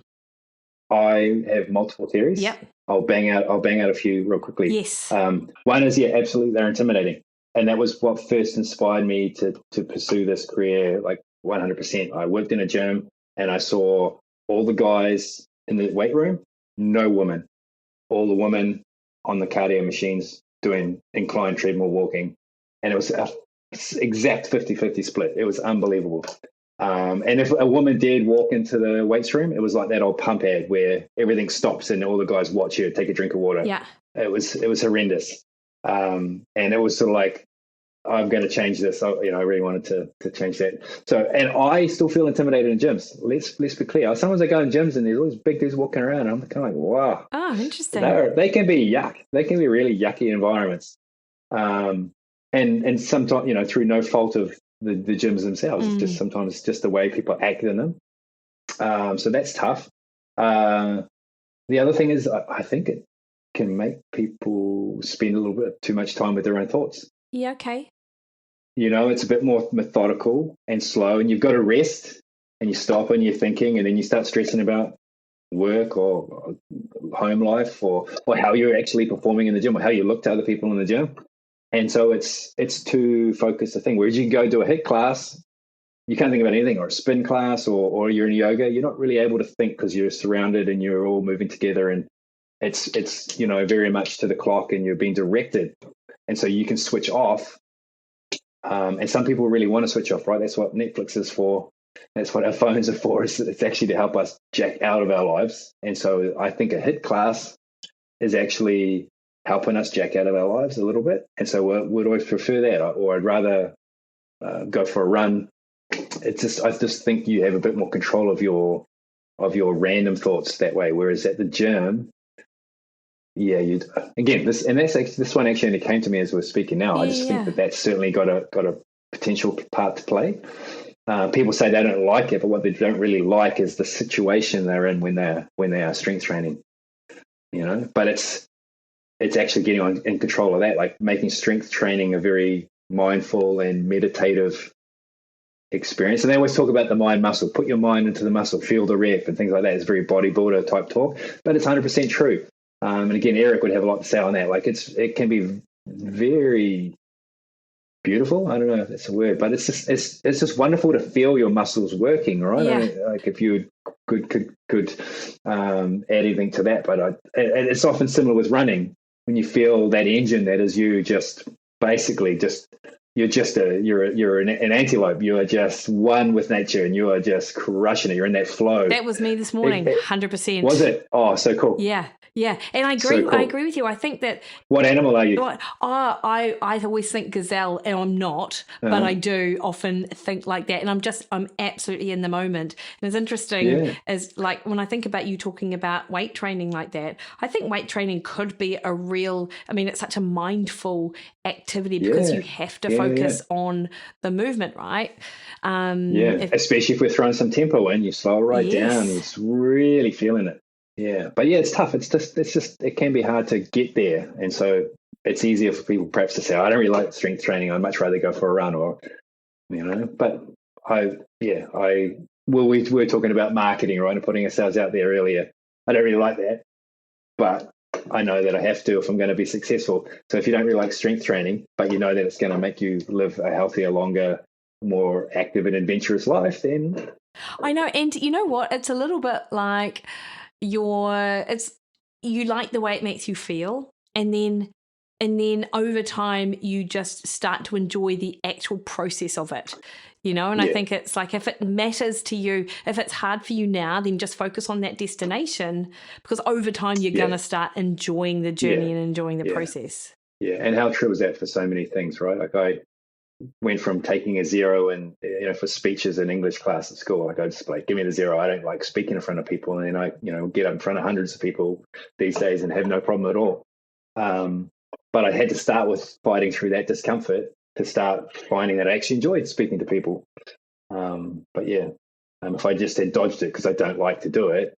I have multiple theories. Yep. I'll bang out a few real quickly. Yes. One is, absolutely, they're intimidating. And that was what first inspired me to pursue this career, like 100%. I worked in a gym and I saw all the guys in the weight room, no women. All the women on the cardio machines doing inclined treadmill walking. And it was a exact 50-50 split. It was unbelievable. And if a woman did walk into the weights room, it was like that old pump ad where everything stops and all the guys watch you take a drink of water. Yeah. It was horrendous. And it was sort of like, I'm going to change this. I really wanted to change that. So, and I still feel intimidated in gyms. Let's be clear. Sometimes I go in gyms and there's all these big dudes walking around and I'm kind of like, wow. Oh, interesting. They can be yuck. They can be really yucky environments. And sometimes, through no fault of the gyms themselves, it's just sometimes just the way people act in them. So that's tough. The other thing is, I think it can make people spend a little bit too much time with their own thoughts. Yeah, okay. It's a bit more methodical and slow, and you've got to rest and you stop and you're thinking, and then you start stressing about work or home life or how you're actually performing in the gym or how you look to other people in the gym. And so it's too focused a thing. Whereas you can go do a HIIT class, you can't think about anything, or a spin class, or you're in yoga, you're not really able to think because you're surrounded and you're all moving together, and it's very much to the clock, and you're being directed, and so you can switch off. And some people really want to switch off, right? That's what Netflix is for. That's what our phones are for. It's actually to help us jack out of our lives. And so I think a HIIT class is actually helping us jack out of our lives a little bit. And so we'd always prefer that, or I'd rather go for a run. I just think you have a bit more control of your random thoughts that way. Whereas at the gym, this one actually only came to me as we're speaking now. I just think that that's certainly got a potential part to play. People say they don't like it, but what they don't really like is the situation they're in when they are strength training. But it's actually getting in control of that, like making strength training a very mindful and meditative experience. And they always talk about the mind muscle. Put your mind into the muscle, feel the rep, and things like that. It's very bodybuilder type talk, but it's 100% true. And again, Eric would have a lot to say on that. Like it can be very beautiful. I don't know if that's a word, but it's just wonderful to feel your muscles working, right? Yeah. I mean, like if you could add anything to that, but it's often similar with running. When you feel that engine that is you, just basically you're an antelope. You are just one with nature, and you are just crushing it. You're in that flow. That was me this morning, 100%. Was it? Oh, so cool. Yeah. And I agree. So cool. I agree with you. I think that. What animal are you? I always think gazelle, and I'm not, but I do often think like that. And I'm absolutely in the moment. And it's interesting is like when I think about you talking about weight training like that, I think weight training could be it's such a mindful activity because you have to focus on the movement, right? Especially if we're throwing some tempo in, you slow right down, you're really feeling it. Yeah, but it's tough. It's just it can be hard to get there, and so it's easier for people perhaps to say, I don't really like strength training. I'd much rather go for a run, or But we were talking about marketing, right, and putting ourselves out there earlier. I don't really like that, but I know that I have to if I'm going to be successful. So if you don't really like strength training, but you know that it's going to make you live a healthier, longer, more active and adventurous life, then I know. And you know what? It's a little bit like you like the way it makes you feel, and then over time you just start to enjoy the actual process of it. I think it's like if it matters to you, if it's hard for you now, then just focus on that destination, because over time you're going to start enjoying the journey and enjoying the process. Yeah, and how true is that for so many things, right? Like I went from taking a 0 and for speeches in English class at school, like I just like, give me the 0. I don't like speaking in front of people, and then I get up in front of hundreds of people these days and have no problem at all. But I had to start with fighting through that discomfort to start finding that I actually enjoyed speaking to people. If I just had dodged it because I don't like to do it,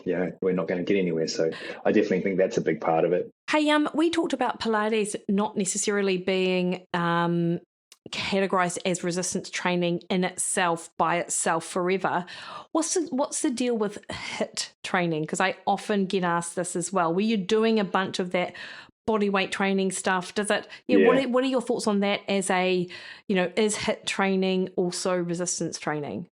we're not going to get anywhere. So I definitely think that's a big part of it. Hey, we talked about Pilates not necessarily being categorized as resistance training in itself, by itself, forever. What's the deal with HIIT training? Because I often get asked this as well. Were you doing a bunch of that body weight training stuff? Does it? What are your thoughts on that? As is HIIT training also resistance training?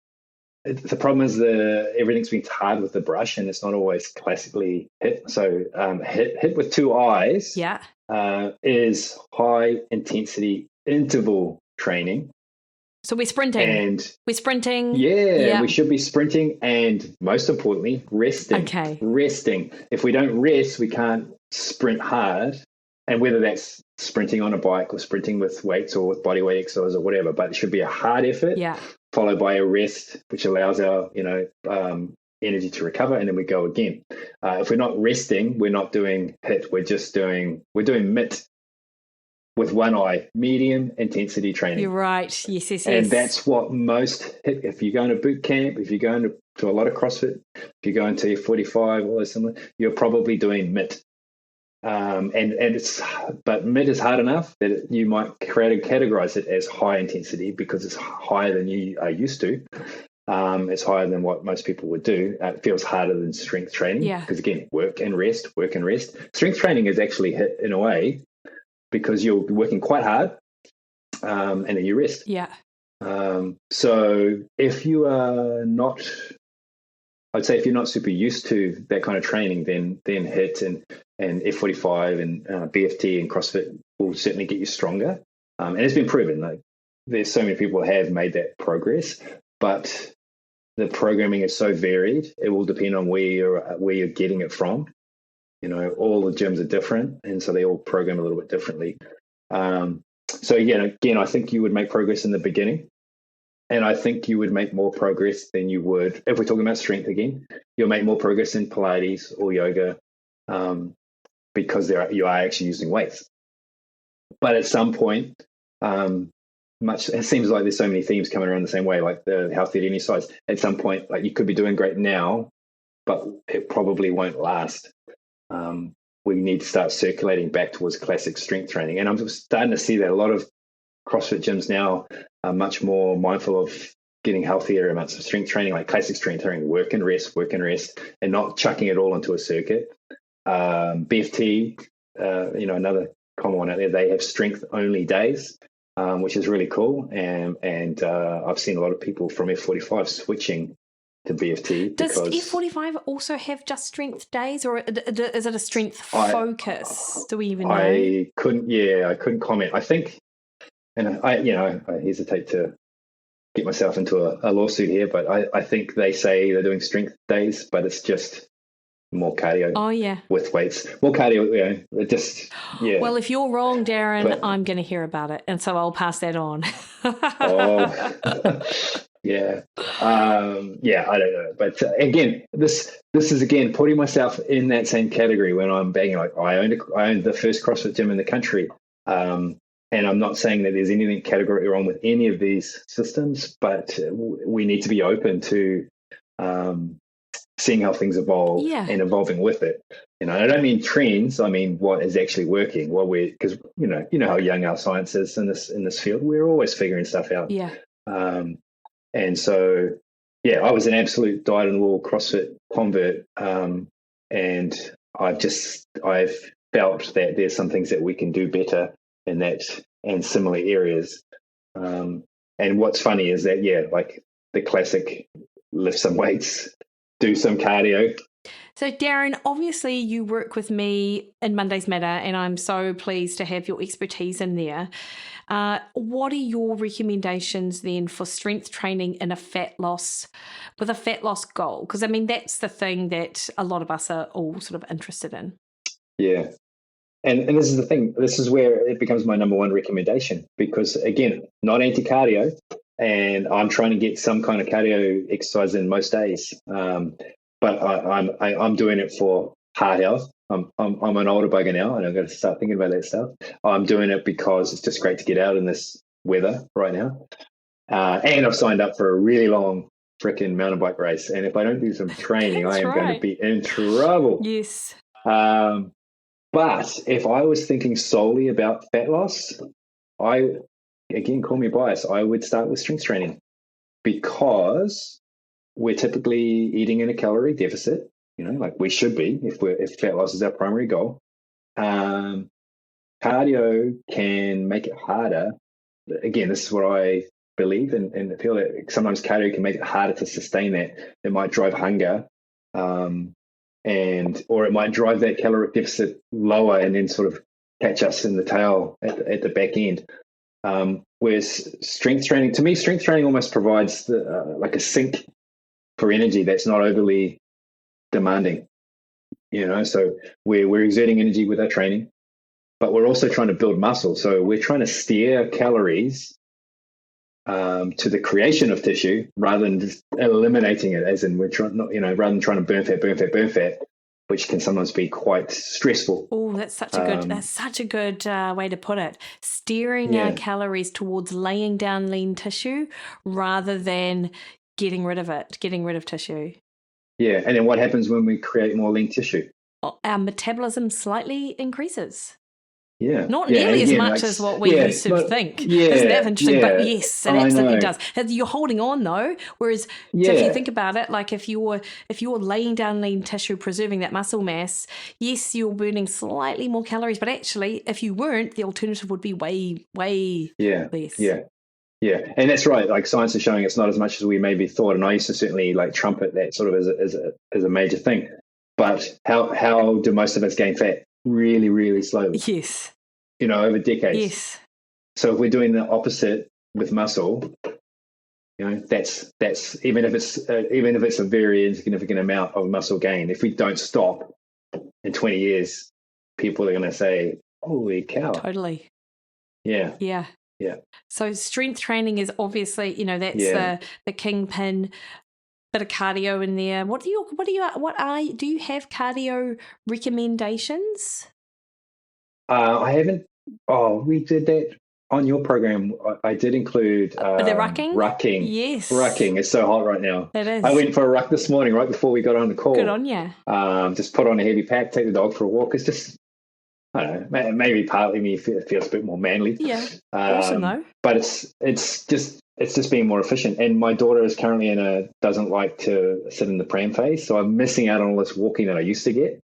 The problem is everything's been tied with the brush, and it's not always classically HIIT. So HIIT with 2 I's is high intensity interval training. So we're sprinting. We should be sprinting, and most importantly, resting. Okay. Resting. If we don't rest, we can't sprint hard. And whether that's sprinting on a bike or sprinting with weights or with body weight exercise or whatever, but it should be a hard effort followed by a rest, which allows our energy to recover, and then we go again. If we're not resting, we're not doing HIIT. We're doing MIT with 1 I, medium intensity training. You're right. Yes. And that's what most HIIT. If you're going to boot camp, if you're going to a lot of CrossFit, if you're going to 45, all those similar, you're probably doing MIT. But MIT is hard enough that you might categorize it as high intensity because it's higher than you are used to. It's higher than what most people would do. It feels harder than strength training because again, work and rest. Strength training is actually HIIT in a way, because you're working quite hard, and then you rest. Yeah. So if you are not, I'd say if you're not super used to that kind of training, then HIIT and F45 and BFT and CrossFit will certainly get you stronger. And it's been proven. Like, there's so many people have made that progress, but the programming is so varied. It will depend on where you're getting it from. All the gyms are different, and so they all program a little bit differently. So again, I think you would make progress in the beginning. And I think you would make more progress than you would, if we're talking about strength again, you'll make more progress in Pilates or yoga, because you are actually using weights. But at some point, it seems like there's so many themes coming around the same way, like the healthy at any size. At some point, like, you could be doing great now, but it probably won't last. We need to start circulating back towards classic strength training. And I'm starting to see that a lot of CrossFit gyms now are much more mindful of getting healthier amounts of strength training, like classic strength training, work and rest, and not chucking it all into a circuit. BFT, another common one out there, they have strength only days, which is really cool. And I've seen a lot of people from F45 switching to BFT. Does F45 also have just strength days, or is it a strength focus? Do we even know? I couldn't comment. I think, and I hesitate to get myself into a lawsuit here, but I think they say they're doing strength days, but it's just more cardio. Oh, yeah. With weights. More cardio, Well, if you're wrong, Darren, I'm going to hear about it, and so I'll pass that on. Yeah. I don't know. But again, this is, again, putting myself in that same category when I'm banging, like, I owned the first CrossFit gym in the country. And I'm not saying that there's anything categorically wrong with any of these systems, but we need to be open to seeing how things evolve and evolving with it. I don't mean trends. I mean what is actually working. Because you know how young our science is in this field. We're always figuring stuff out. Yeah. And so, I was an absolute dyed-in-the-wool CrossFit convert, and I've felt that there's some things that we can do better in that and similar areas. And what's funny is that, like the classic lift some weights, do some cardio. So, Darren, obviously you work with me in Mondays Matter, and I'm so pleased to have your expertise in there. What are your recommendations then for strength training in with a fat loss goal? Because, I mean, that's the thing that a lot of us are all sort of interested in. Yeah. And this is the thing. This is where it becomes my number one recommendation, because, again, not anti-cardio, and I'm trying to get some kind of cardio exercise in most days. But I'm doing it for heart health. I'm an older bugger now, and I'm going to start thinking about that stuff. I'm doing it because it's just great to get out in this weather right now. And I've signed up for a really long freaking mountain bike race. And if I don't do some training, I am going to be in trouble. Yes. But if I was thinking solely about fat loss, again, call me biased, I would start with strength training, because we're typically eating in a calorie deficit, like we should be if fat loss is our primary goal. Cardio can make it harder. Again, this is what I believe, and I feel that sometimes cardio can make it harder to sustain that. It might drive hunger, or it might drive that caloric deficit lower and then sort of catch us in the tail at the back end. Whereas strength training almost provides like a sink for energy that's not overly demanding. So we're exerting energy with our training, but we're also trying to build muscle. So we're trying to steer calories to the creation of tissue rather than just eliminating it, as in we're trying rather than trying to burn fat, which can sometimes be quite stressful. Oh, that's such a good way to put it. Steering our calories towards laying down lean tissue rather than getting rid of tissue. Yeah, and then what happens when we create more lean tissue? Our metabolism slightly increases. Yeah. Not Yeah. nearly And as again, much as what we used to think. Isn't that interesting? But yes, it absolutely does. You're holding on though. Whereas, so if you think about it, like if you're laying down lean tissue, preserving that muscle mass, yes, you're burning slightly more calories. But actually, if you weren't, the alternative would be way less. Yeah, and that's right. Like science is showing it's not as much as we maybe thought. And I used to certainly like trumpet that sort of as a major thing. But how do most of us gain fat? Really, really slowly. Yes. Over decades. Yes. So if we're doing the opposite with muscle, that's even if it's a very insignificant amount of muscle gain. If we don't stop in 20 years, people are going to say, "Holy cow!" Totally. Yeah. Yeah. Yeah. So strength training is obviously, that's the kingpin. Bit of cardio in there. Do you have cardio recommendations? I haven't. Oh, we did that on your program. I did include the rucking. Rucking. Yes. Rucking is so hot right now. It is. I went for a ruck this morning right before we got on the call. Good on you. Just put on a heavy pack, take the dog for a walk. It's just, I don't know, maybe partly me feels a bit more manly. Yeah. Awesome though. But it's just being more efficient. And my daughter is currently doesn't like to sit in the pram phase, so I'm missing out on all this walking that I used to get.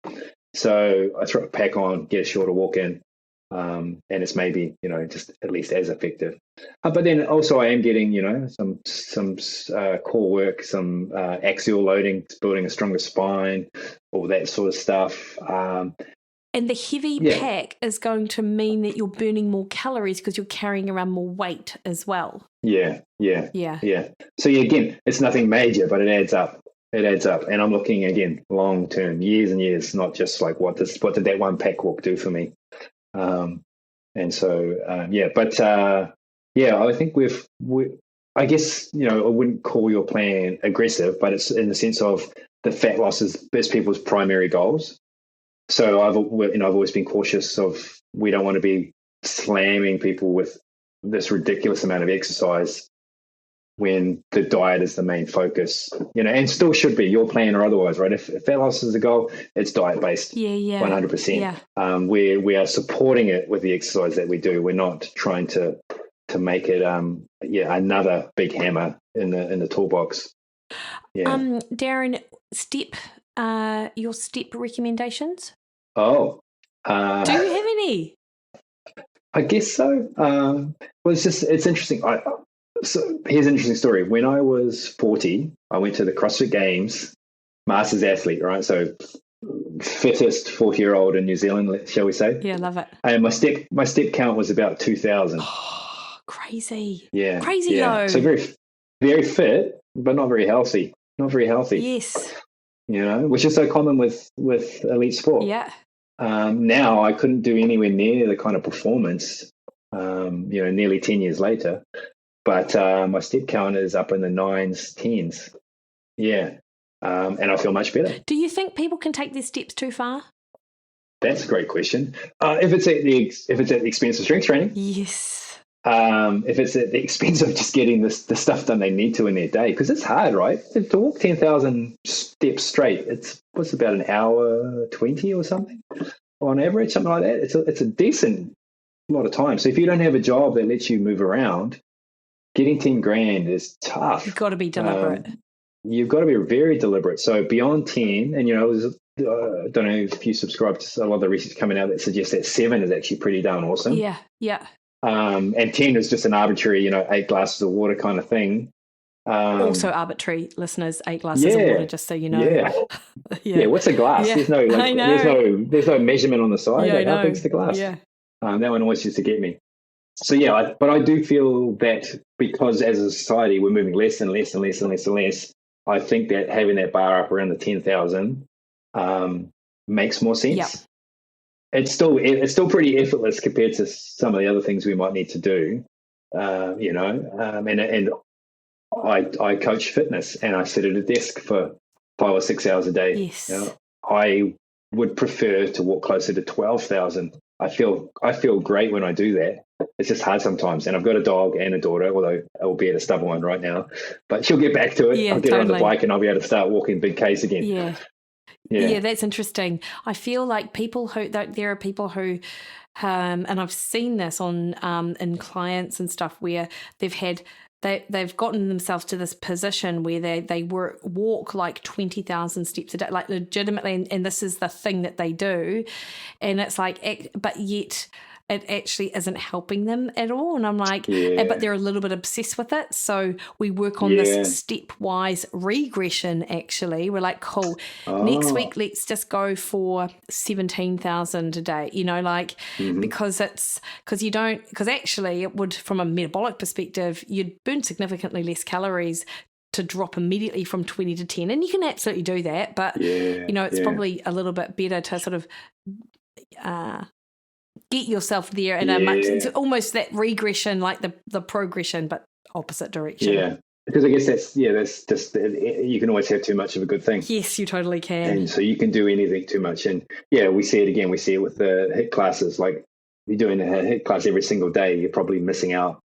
So I throw a pack on, get a shorter walk in, and it's maybe just at least as effective. But then also I am getting some core work, some axial loading, building a stronger spine, all that sort of stuff. And the heavy pack is going to mean that you're burning more calories because you're carrying around more weight as well. Yeah. So again, it's nothing major, but it adds up. And I'm looking again long term, years and years, not just like what did that one pack walk do for me. I think I guess I wouldn't call your plan aggressive, but it's in the sense of the fat loss is people's primary goals. So I've always been cautious of, we don't want to be slamming people with this ridiculous amount of exercise when the diet is the main focus, and still should be your plan or otherwise, right? If fat loss is the goal, it's diet based, 100%. Yeah. We are supporting it with the exercise that we do. We're not trying to make it another big hammer in the toolbox. Yeah. Darren, your step recommendations? Oh, do you have any? I guess so. It's interesting. So here's an interesting story. When I was 40, I went to the CrossFit Games, Masters athlete, right? So fittest 40-year-old in New Zealand, shall we say? Yeah, love it. And my step count was about 2,000. Oh, crazy. Yeah. Crazy low. So very, very fit, but not very healthy. Not very healthy. Yes. Which is so common with elite sport. Yeah. Now I couldn't do anywhere near the kind of performance, nearly 10 years later. But my step count is up in the 9s, 10s. Yeah. And I feel much better. Do you think people can take their steps too far? That's a great question. If it's at the expense of strength training. Yes. If it's at the expense of just getting the stuff done they need to in their day, because it's hard, right? To walk 10,000 steps straight, what's about an hour 20 or something on average, something like that. It's a decent lot of time. So if you don't have a job that lets you move around, getting 10 grand is tough. You've got to be deliberate. You've got to be very deliberate. So beyond 10, and I don't know if you subscribe to a lot of the research coming out that suggests that 7 is actually pretty darn awesome. Yeah. And 10 is just an arbitrary, 8 glasses of water kind of thing. Also arbitrary, listeners, 8 glasses of water, just so you know. Yeah. What's a glass? Yeah. There's no measurement on the side. Yeah, how big's the glass? Yeah. That one always used to get me. So but I do feel that because as a society we're moving less and less and less and less and less, I think that having that bar up around the 10,000 makes more sense. Yeah. It's still pretty effortless compared to some of the other things we might need to do, and I coach fitness and I sit at a desk for 5 or 6 hours a day. Yes. I would prefer to walk closer to 12,000. I feel great when I do that. It's just hard sometimes. And I've got a dog and a daughter, although albeit a stubborn one right now, but she'll get back to it. Yeah, I'll get totally. her on the bike and I'll be able to start walking big Ks again. Yeah, that's interesting. I feel like there are people who and I've seen this on in clients and stuff where they've gotten themselves to this position where they walk like 20,000 steps a day, like legitimately, and this is the thing that they do, and it's like, but yet it actually isn't helping them at all. And I'm like, but they're a little bit obsessed with it. So we work on this stepwise regression, actually. We're like, cool, next week, let's just go for 17,000 a day, because actually it would, from a metabolic perspective, you'd burn significantly less calories to drop immediately from 20 to 10. And you can absolutely do that. But, it's probably a little bit better to sort of, get yourself there in a much, it's almost that regression, like the progression, but opposite direction. Yeah, because I guess that's just, you can always have too much of a good thing. Yes, you totally can. And so you can do anything too much. And we see it again. We see it with the HIIT classes. Like, you're doing a HIIT class every single day, you're probably missing out.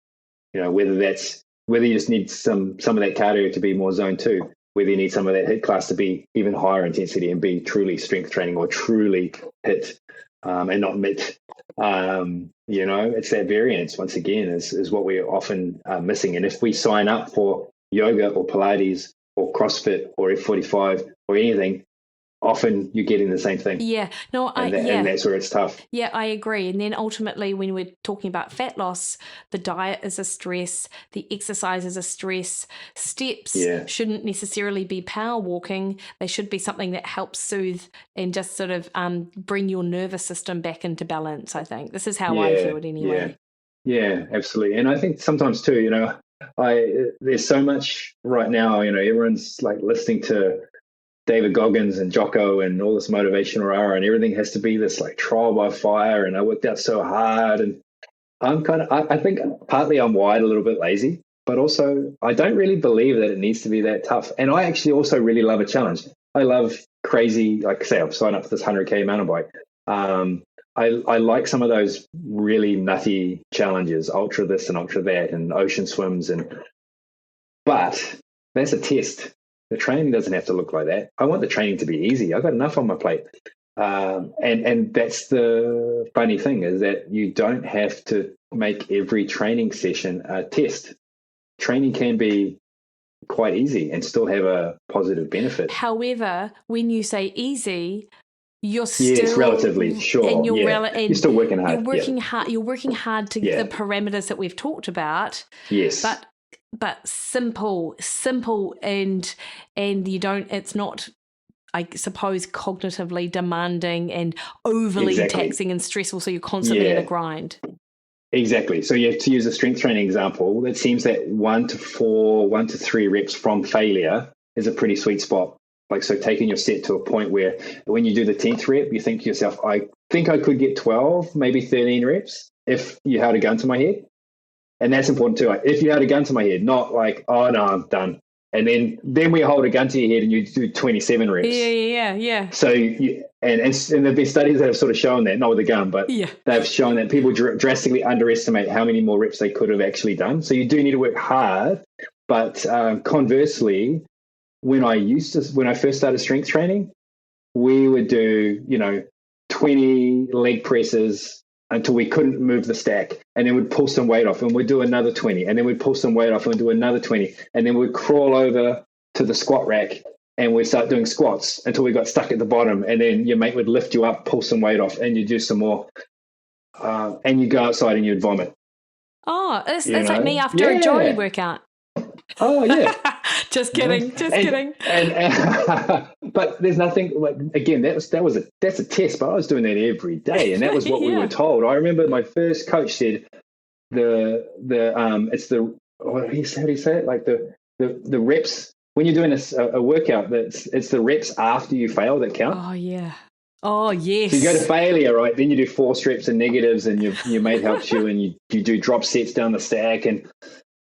Whether you just need some of that cardio to be more zone 2, whether you need some of that HIIT class to be even higher intensity and be truly strength training or truly HIIT. And not MIT. It's that variance, once again, is what we're often missing. And if we sign up for yoga or Pilates or CrossFit or F45 or anything, often you're getting the same thing. Yeah. No, and that's where it's tough. Yeah, I agree. And then ultimately, when we're talking about fat loss, the diet is a stress, the exercise is a stress. Steps shouldn't necessarily be power walking. They should be something that helps soothe and just sort of bring your nervous system back into balance, I think. This is how I feel it anyway. Yeah, absolutely. And I think sometimes too, there's so much right now, everyone's like listening to David Goggins and Jocko and all this motivational rah, and everything has to be this like trial by fire, and I worked out so hard. And I think partly I'm wired a little bit lazy, but also I don't really believe that it needs to be that tough. And I actually also really love a challenge. I love crazy, like say I've signed up for this 100K mountain bike. I like some of those really nutty challenges, ultra this and ultra that, and ocean swims, but that's a test. The training doesn't have to look like that. I want the training to be easy. I've got enough on my plate. And that's the funny thing, is that you don't have to make every training session a test. Training can be quite easy and still have a positive benefit. However, when you say easy, you're still relatively sure. And you're still working hard. You're working hard to get the parameters that we've talked about. Yes. But simple, and it's not, I suppose, cognitively demanding and overly taxing and stressful, so you're constantly in a grind. Exactly. So you have to use a strength training example. It seems that 1 to 3 reps from failure is a pretty sweet spot. Like, so taking your set to a point where when you do the 10th rep, you think to yourself, I think I could get 12, maybe 13 reps if you held a gun to my head. And that's important too. If you had a gun to my head, not like, oh no, I'm done. And then we hold a gun to your head and you do 27 reps. Yeah. So, and there've been studies that have sort of shown that, not with a gun, but they've shown that people drastically underestimate how many more reps they could have actually done. So you do need to work hard. But conversely, when I first started strength training, we would do, 20 leg presses until we couldn't move the stack, and then we'd pull some weight off and we'd do another 20, and then we'd pull some weight off and do another 20, and then we'd crawl over to the squat rack and we'd start doing squats until we got stuck at the bottom, and then your mate would lift you up, pull some weight off, and you do some more, and you go outside and you'd vomit. Oh, it's like me after a jolly workout. Oh yeah. Just kidding. And but there's nothing like, again, that's a test, but I was doing that every day, and that was what we were told. I remember my first coach said it's the how do you say it? Like the reps when you're doing a workout, it's the reps after you fail that count. Oh yeah. Oh yes. So you go to failure, right? Then you do forced reps and negatives, and your mate helps you, and you do drop sets down the stack, and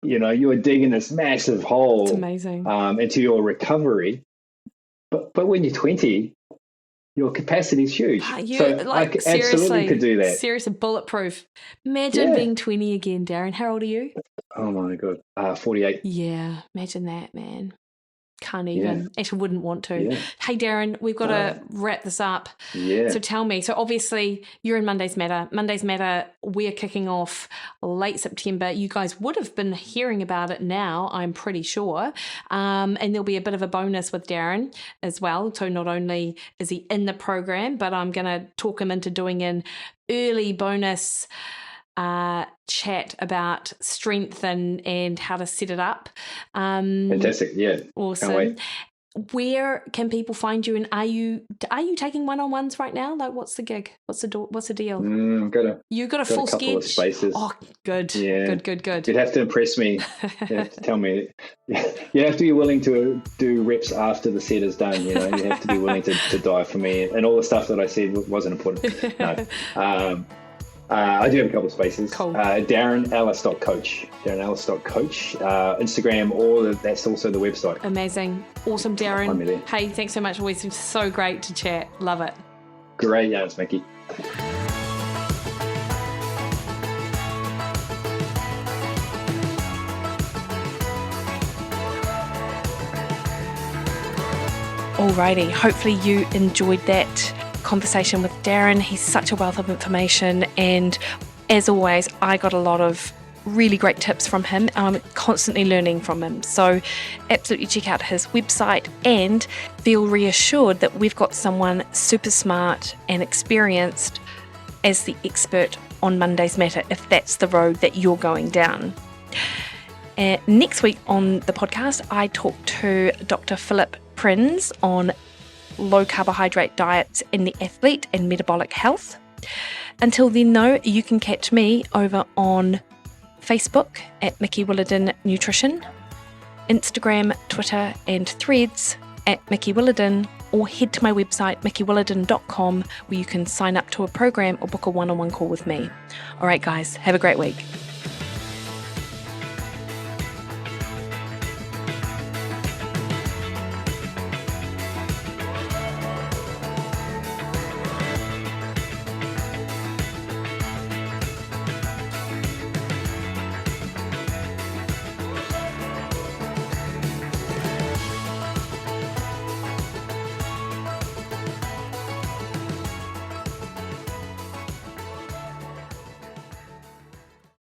you are digging this massive hole. It's amazing. Into your recovery. But when you're 20, your capacity is huge. So I absolutely could do that. Seriously, bulletproof. Imagine being 20 again, Darren. How old are you? Oh my God. 48. Yeah, imagine that, man. Can't even. Actually, wouldn't want to. Yeah. Hey, Darren, we've got to wrap this up. Yeah. So tell me. So obviously, you're in Mondays Matter. Mondays Matter, we're kicking off late September. You guys would have been hearing about it now, I'm pretty sure. And there'll be a bit of a bonus with Darren as well. So not only is he in the program, but I'm going to talk him into doing an early bonus chat about strength and how to set it up. Fantastic. Yeah. Awesome. Can't wait. Where can people find you? And are you taking one-on-ones right now? Like, what's the gig? What's the deal? You got a full couple of sketch. spaces. Oh, good. Yeah. Good. You'd have to impress me. You have to tell me. You have to be willing to do reps after the set is done. You have to be willing to die for me, and all the stuff that I said wasn't important. No. I do have a couple of spaces. Cool. DarrenEllis.coach. DarrenEllis.coach. Instagram, or that's also the website. Amazing. Awesome, Darren. Hey, thanks so much. Always so great to chat. Love it. Great yarns, Mikki. Alrighty. Hopefully you enjoyed that conversation with Darren. He's such a wealth of information, and as always, I got a lot of really great tips from him. I'm constantly learning from him, so absolutely check out his website and feel reassured that we've got someone super smart and experienced as the expert on Mondays Matter, if that's the road that you're going down. Next week on the podcast, I talk to Dr. Philip Prins on low carbohydrate diets in the athlete and metabolic health. Until then, though, you can catch me over on Facebook at Mikki Williden Nutrition, Instagram, Twitter and Threads at Mikki Williden, or head to my website mikkiwilliden.com, where you can sign up to a program or book a one-on-one call with me. All right, guys, have a great week.